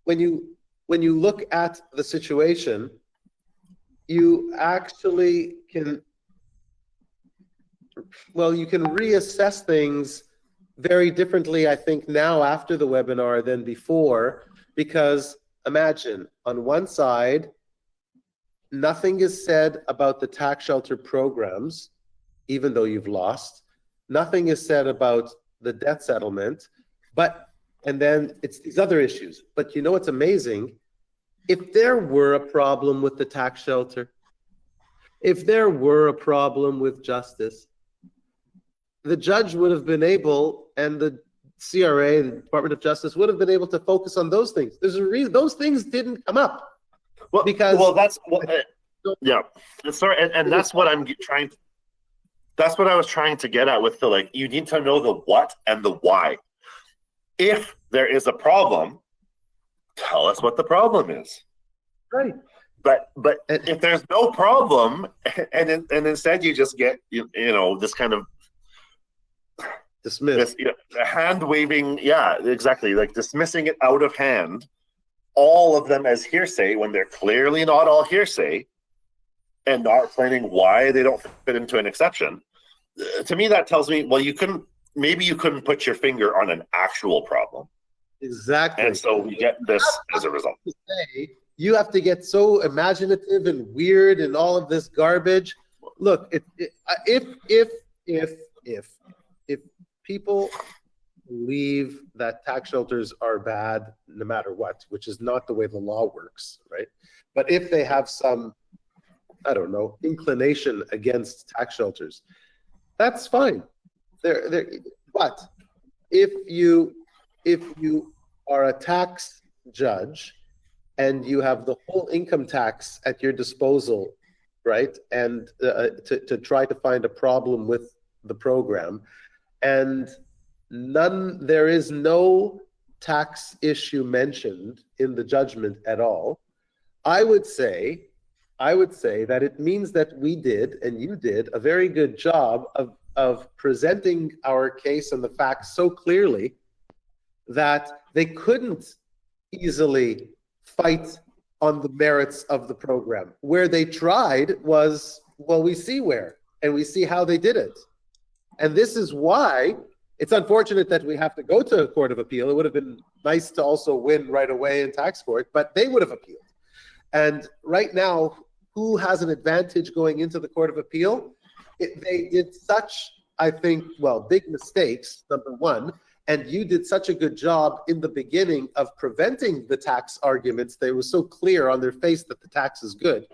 when you look at the situation, you actually can reassess things very differently, I think, now after the webinar than before, because imagine on one side, nothing is said about the tax shelter programs, even though you've lost. Nothing is said about the debt settlement, and then it's these other issues. But you know what's amazing? If there were a problem with the tax shelter, if there were a problem with justice, the judge would have been able, and the CRA, the Department of Justice, would have been able to focus on those things. There's a reason those things didn't come up. Yeah. Sorry, and that's what I'm trying. That's what I was trying to get at with the you need to know the what and the why. If there is a problem, tell us what the problem is. Right. But if there's no problem, and instead you just get this kind of dismiss, hand waving, exactly, dismissing it out of hand, all of them as hearsay when they're clearly not all hearsay, and not explaining why they don't fit into an exception. To me, that tells me, well, you couldn't put your finger on an actual problem. Exactly. And so we get this as a result. You have to get so imaginative and weird and all of this garbage. Look, if people believe that tax shelters are bad no matter what, which is not the way the law works, right? But if they have some, I don't know, inclination against tax shelters, that's fine. But if you are a tax judge and you have the whole income tax at your disposal, right, and to try to find a problem with the program, and there is no tax issue mentioned in the judgment at all, I would say that it means that we did, and you did, a very good job of presenting our case and the facts so clearly that they couldn't easily fight on the merits of the program. Where they tried was, well, we see where, and we see how they did it. And this is why it's unfortunate that we have to go to a court of appeal. It would have been nice to also win right away in tax court, but they would have appealed. And right now, who has an advantage going into the Court of Appeal? They did such, I think, big mistakes, number one, and you did such a good job in the beginning of preventing the tax arguments. They were so clear on their face that the tax is good,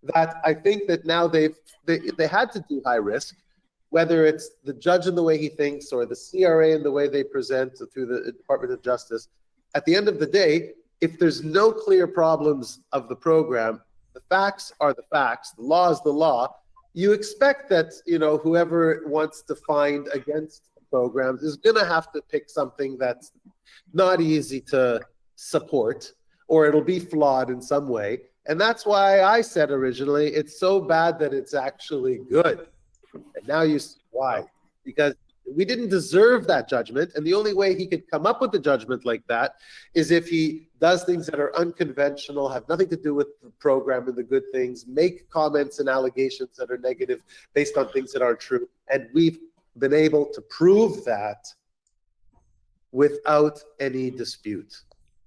that I think that now they had to do high risk, whether it's the judge and the way he thinks or the CRA and the way they present through the Department of Justice. At the end of the day, if there's no clear problems of the program, the facts are the facts, the law is the law. You expect that, whoever wants to find against the programs is going to have to pick something that's not easy to support, or it'll be flawed in some way. And that's why I said originally, it's so bad that it's actually good. And now you see why. Because we didn't deserve that judgment, and the only way he could come up with a judgment like that is if he does things that are unconventional, have nothing to do with the program and the good things, make comments and allegations that are negative based on things that aren't true. And we've been able to prove that without any dispute.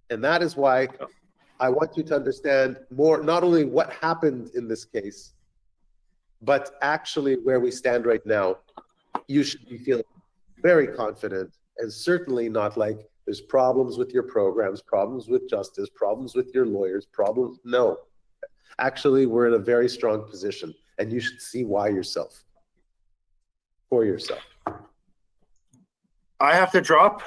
And that is why I want you to understand more, not only what happened in this case, but actually where we stand right now. You should be feeling very confident, and certainly not like there's problems with your programs, problems with justice, problems with your lawyers, problems. No, actually, we're in a very strong position, and you should see why for yourself. I have to drop.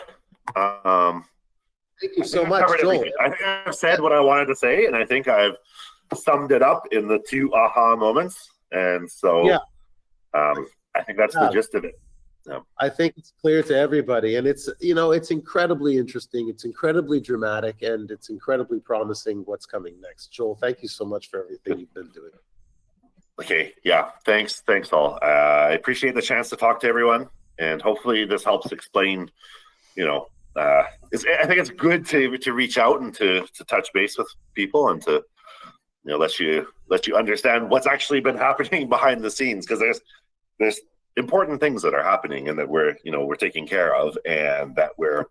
Thank you so much, Joel. I think I've said what I wanted to say, and I think I've summed it up in the 2 aha moments. And so I think that's the gist of it. Yeah. I think it's clear to everybody, and it's incredibly interesting, it's incredibly dramatic, and it's incredibly promising what's coming next. Joel, thank you so much for everything you've been doing. Okay, yeah, thanks all. I appreciate the chance to talk to everyone, and hopefully this helps explain. I think it's good to reach out and to touch base with people and to let you understand what's actually been happening behind the scenes, because there's important things that are happening and that we're taking care of, and that we're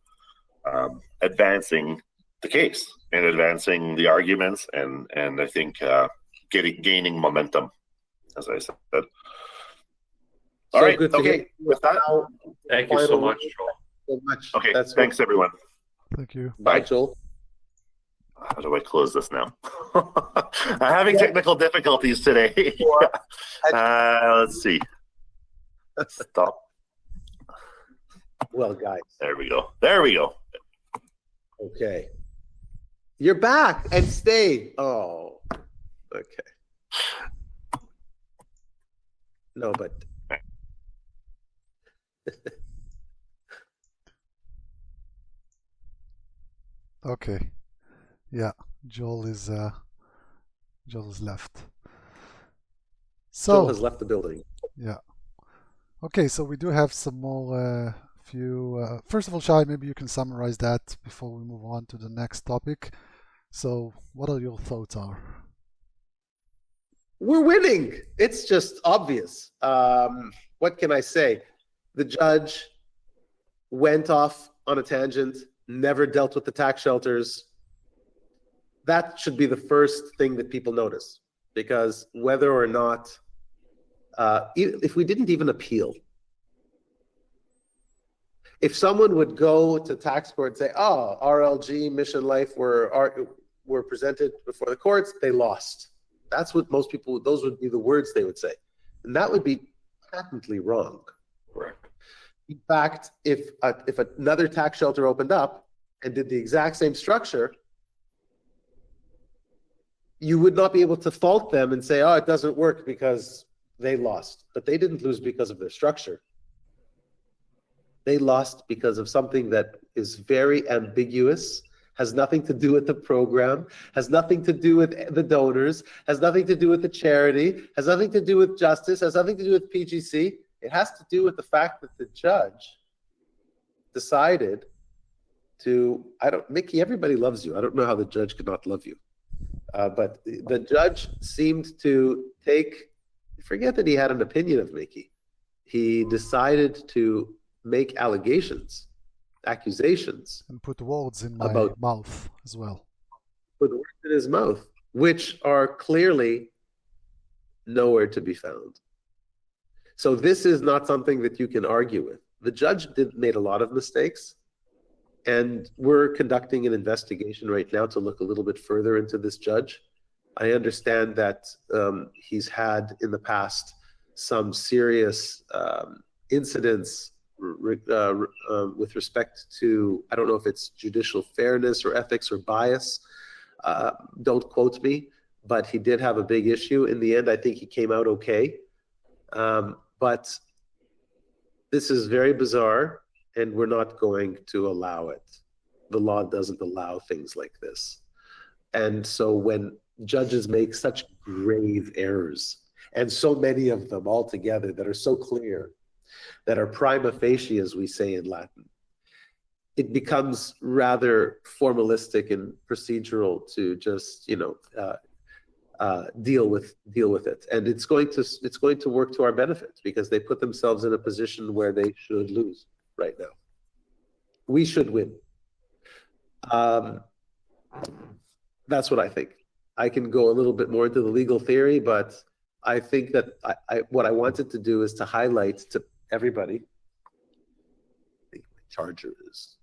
advancing the case and advancing the arguments, and I think gaining momentum, as I said. All right. Okay. With that, thank you so much, Joel. Okay. Thanks, everyone. Thank you. Bye, Joel. How do I close this now? I'm having technical difficulties today. Let's see. Stop. Well, guys. There we go. Okay. You're back and stay. Oh, okay. No, but. Okay. Yeah, Joel is left. So Joel has left the building. Yeah. Okay, so we do have some more first of all, Shai, maybe you can summarize that before we move on to the next topic. So what are your thoughts are? We're winning. It's just obvious. What can I say? The judge went off on a tangent, never dealt with the tax shelters. That should be the first thing that people notice, because whether or not, if we didn't even appeal, if someone would go to tax court and say, "Oh, RLG, Mission Life were presented before the courts, they lost," that's what most people, those would be the words they would say, and that would be patently wrong. Correct. In fact, if another tax shelter opened up and did the exact same structure, you would not be able to fault them and say, "Oh, it doesn't work because they lost." But they didn't lose because of their structure. They lost because of something that is very ambiguous, has nothing to do with the program, has nothing to do with the donors, has nothing to do with the charity, has nothing to do with justice, has nothing to do with PGC. It has to do with the fact that the judge decided to, Mickey, everybody loves you. I don't know how the judge could not love you. But the judge seemed to forget that he had an opinion of Mickey. He decided to make accusations. And put words in my mouth as well. Put words in his mouth, which are clearly nowhere to be found. So this is not something that you can argue with. The judge made a lot of mistakes, and we're conducting an investigation right now to look a little bit further into this judge. I understand that he's had in the past some serious incidents with respect to, I don't know if it's judicial fairness or ethics or bias. Don't quote me, but he did have a big issue. In the end, I think he came out okay. But this is very bizarre, and we're not going to allow it. The law doesn't allow things like this. And so when judges make such grave errors, and so many of them all together that are so clear, that are prima facie, as we say in Latin, it becomes rather formalistic and procedural to just, deal with it. And it's going to work to our benefit, because they put themselves in a position where they should lose right now. We should win. That's what I think. I can go a little bit more into the legal theory, but I think that what I wanted to do is to highlight to everybody. I think my charger is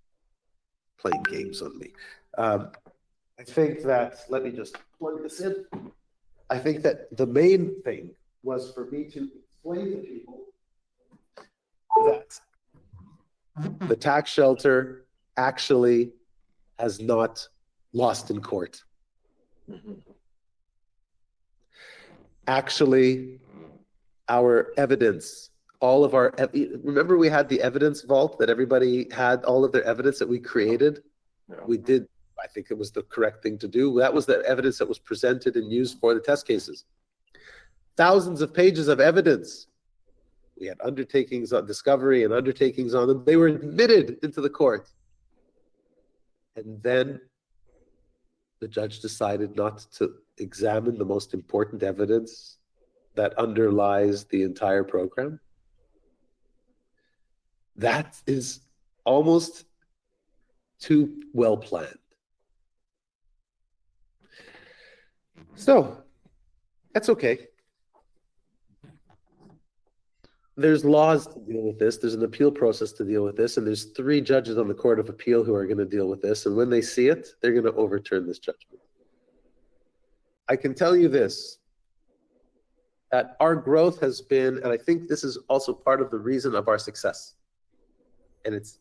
playing games on me. I think that, let me just plug this in. I think that the main thing was for me to explain to people that the tax shelter actually has not lost in court. Actually, our evidence, all of our, remember we had the evidence vault that everybody had all of their evidence that we created? Yeah. We did, I think it was the correct thing to do. That was the evidence that was presented and used for the test cases. Thousands of pages of evidence. We had undertakings on discovery and undertakings on them. They were admitted into the court. And then the judge decided not to examine the most important evidence that underlies the entire program. That is almost too well planned. So, that's okay. There's laws to deal with this. There's an appeal process to deal with this. And there's 3 judges on the Court of Appeal who are going to deal with this. And when they see it, they're going to overturn this judgment. I can tell you this, that our growth has been, and I think this is also part of the reason of our success. And it's,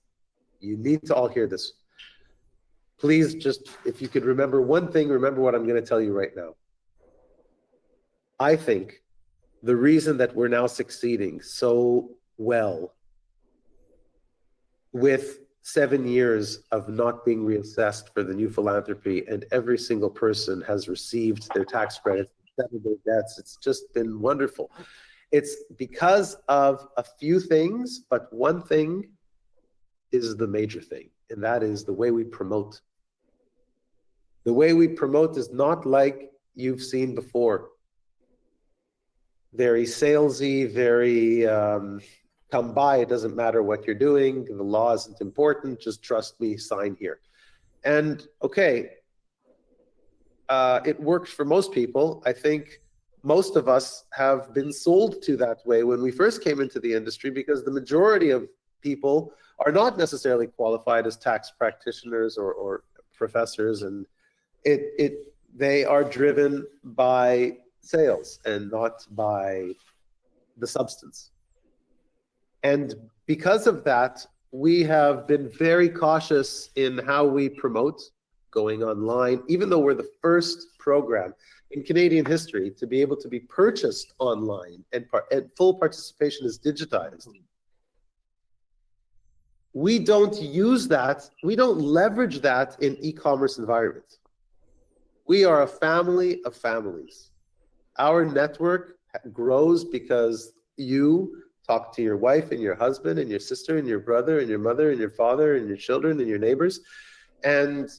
you need to all hear this. Please just, if you could remember one thing, remember what I'm going to tell you right now. I think the reason that we're now succeeding so well with 7 years of not being reassessed for the new philanthropy, and every single person has received their tax credits, settled their debts. It's just been wonderful. It's because of a few things, but one thing is the major thing, and that is the way we promote. The way we promote is not like you've seen before. Very salesy, very come by, it doesn't matter what you're doing, the law isn't important, just trust me, sign here. And okay, it worked for most people. I think most of us have been sold to that way when we first came into the industry, because the majority of people are not necessarily qualified as tax practitioners or professors, and they are driven by sales and not by the substance. And because of that, we have been very cautious in how we promote going online, even though we're the first program in Canadian history to be able to be purchased online and full participation is digitized. We don't use that, we don't leverage that in e-commerce environments. We are a family of families. Our network grows because you talk to your wife and your husband and your sister and your brother and your mother and your father and your children and your neighbors. And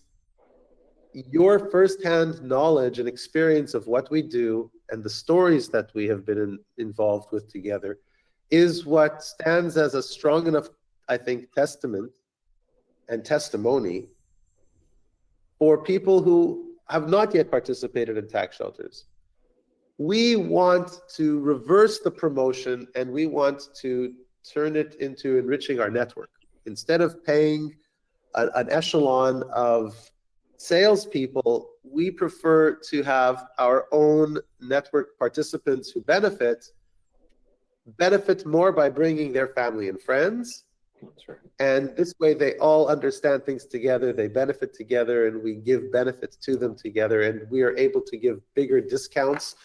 your firsthand knowledge and experience of what we do and the stories that we have been involved with together is what stands as a strong enough, I think, testament and testimony for people who have not yet participated in tax shelters. We want to reverse the promotion, and we want to turn it into enriching our network. Instead of paying an echelon of salespeople, we prefer to have our own network participants who benefit more by bringing their family and friends. That's right. And this way they all understand things together, they benefit together, and we give benefits to them together, and we are able to give bigger discounts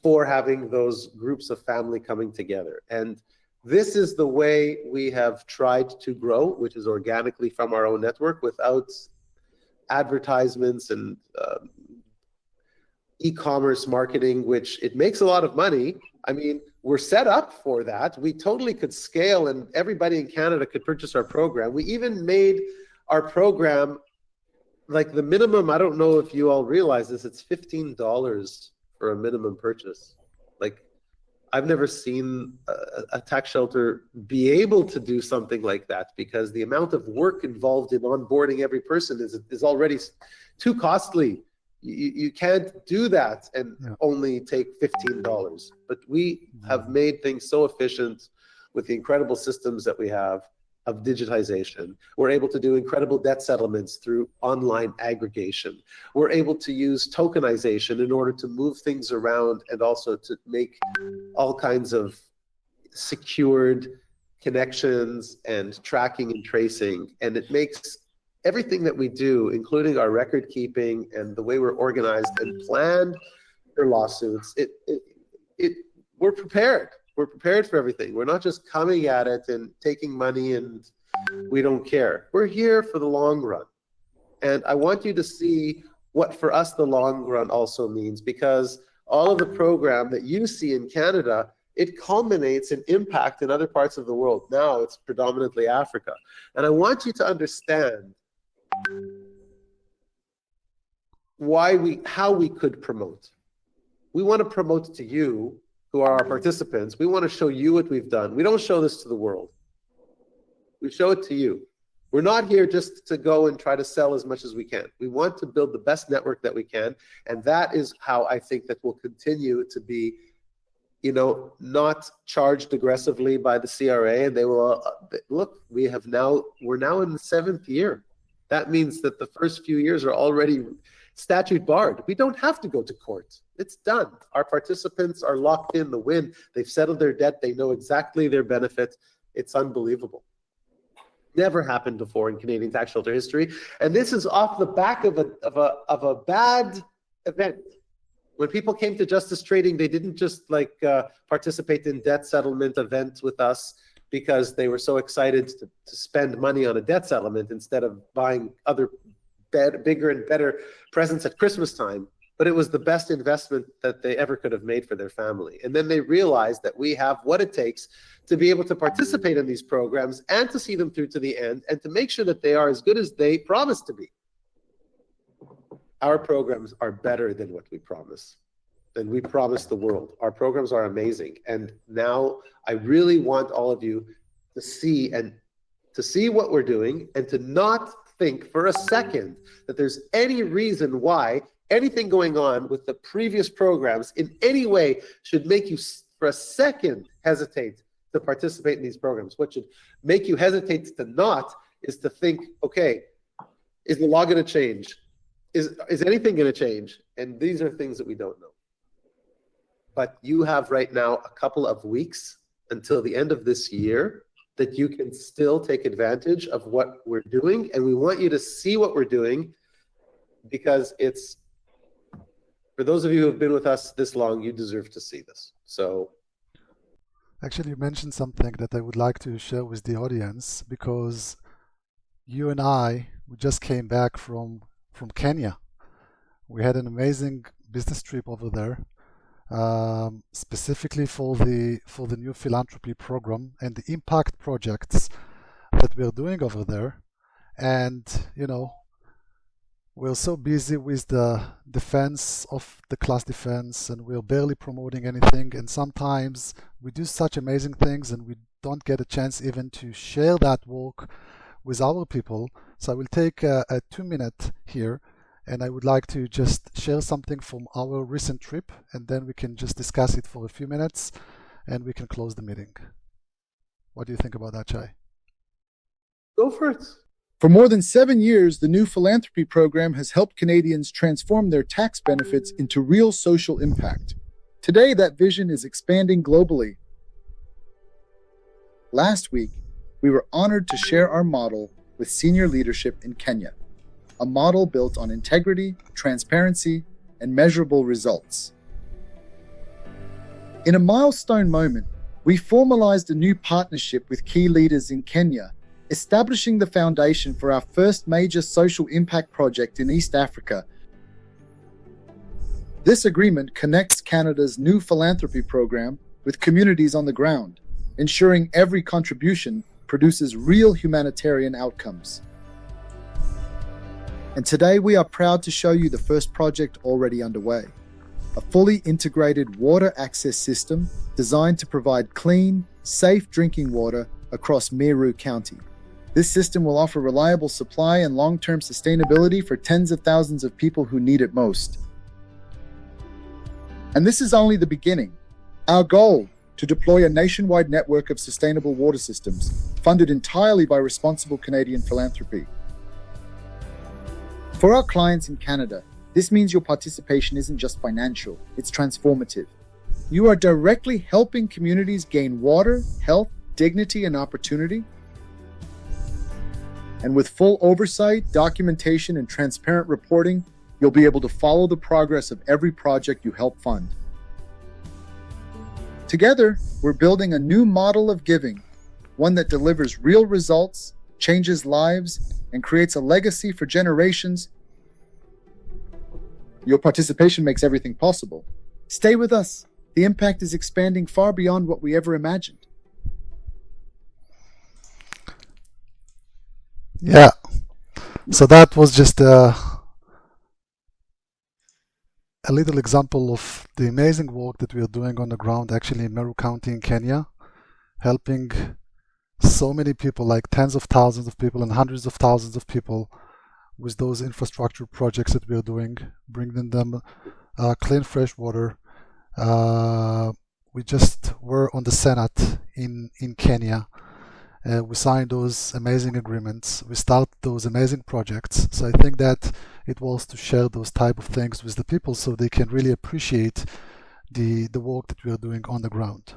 for having those groups of family coming together. And this is the way we have tried to grow, which is organically from our own network without advertisements and e-commerce marketing, which it makes a lot of money. I mean, we're set up for that. We totally could scale, and everybody in Canada could purchase our program. We even made our program, like the minimum, I don't know if you all realize this, it's $15 for a minimum purchase. Like, I've never seen a tax shelter be able to do something like that, because the amount of work involved in onboarding every person is already too costly. You can't do that and only take $15. But we have made things so efficient with the incredible systems that we have of digitization. We're able to do incredible debt settlements through online aggregation. We're able to use tokenization in order to move things around and also to make all kinds of secured connections and tracking and tracing. And it makes everything that we do, including our record keeping and the way we're organized and planned for lawsuits, we're prepared. We're prepared for everything. We're not just coming at it and taking money and we don't care. We're here for the long run. And I want you to see what for us the long run also means, because all of the program that you see in Canada, it culminates in impact in other parts of the world. Now it's predominantly Africa. And I want you to understand how we could promote. We want to promote to you, who are our participants. We want to show you what we've done. We don't show this to the world. We show it to you. We're not here just to go and try to sell as much as we can. We want to build the best network that we can. And that is how I think that we'll continue to be, not charged aggressively by the CRA. And they will, look, we're now in the 7th year. That means that the first few years are already statute barred. We don't have to go to court. It's done. Our participants are locked in the win. They've settled their debt. They know exactly their benefit. It's unbelievable. Never happened before in Canadian tax shelter history. And this is off the back of a bad event. When people came to Justice Trading, they didn't just participate in debt settlement events with us because they were so excited to spend money on a debt settlement instead of buying other bigger and better presents at Christmas time. But it was the best investment that they ever could have made for their family. And then they realized that we have what it takes to be able to participate in these programs and to see them through to the end and to make sure that they are as good as they promise to be. Our programs are better than what we promise, than we promise the world. Our programs are amazing. And now I really want all of you to see what we're doing and to not think for a second that there's any reason why anything going on with the previous programs in any way should make you for a second hesitate to participate in these programs. What should make you hesitate to not is to think, okay, is the law going to change? Is anything going to change? And these are things that we don't know. But you have right now a couple of weeks until the end of this year that you can still take advantage of what we're doing. And we want you to see what we're doing, because it's, for those of you who have been with us this long, you deserve to see this. So, actually, you mentioned something that I would like to share with the audience, because you and we just came back from Kenya. We had an amazing business trip over there, specifically for the new philanthropy program and the impact projects that we're doing over there. And we're so busy with the defense of the class defense, and we're barely promoting anything. And sometimes we do such amazing things and we don't get a chance even to share that work with our people. So I will take a 2-minute here, and I would like to just share something from our recent trip, and then we can just discuss it for a few minutes and we can close the meeting. What do you think about that, Shai? Go for it. For more than 7 years, the new philanthropy program has helped Canadians transform their tax benefits into real social impact. Today, that vision is expanding globally. Last week, we were honored to share our model with senior leadership in Kenya, a model built on integrity, transparency, and measurable results. In a milestone moment, we formalized a new partnership with key leaders in Kenya, establishing the foundation for our first major social impact project in East Africa. This agreement connects Canada's new philanthropy program with communities on the ground, ensuring every contribution produces real humanitarian outcomes. And today we are proud to show you the first project already underway, a fully integrated water access system designed to provide clean, safe drinking water across Meru County. This system will offer reliable supply and long-term sustainability for tens of thousands of people who need it most. And this is only the beginning. Our goal, to deploy a nationwide network of sustainable water systems, funded entirely by responsible Canadian philanthropy. For our clients in Canada, this means your participation isn't just financial, it's transformative. You are directly helping communities gain water, health, dignity, and opportunity. And with full oversight, documentation, and transparent reporting, you'll be able to follow the progress of every project you help fund. Together, we're building a new model of giving, one that delivers real results, changes lives, and creates a legacy for generations. Your participation makes everything possible. Stay with us. The impact is expanding far beyond what we ever imagined. Yeah. So that was just a little example of the amazing work that we are doing on the ground, actually in Meru County in Kenya, helping so many people, like tens of thousands of people and hundreds of thousands of people, with those infrastructure projects that we are doing, bringing them clean, fresh water. We just were on the Senate in Kenya. We signed those amazing agreements. We started those amazing projects. So I think that it was to share those type of things with the people so they can really appreciate the work that we are doing on the ground.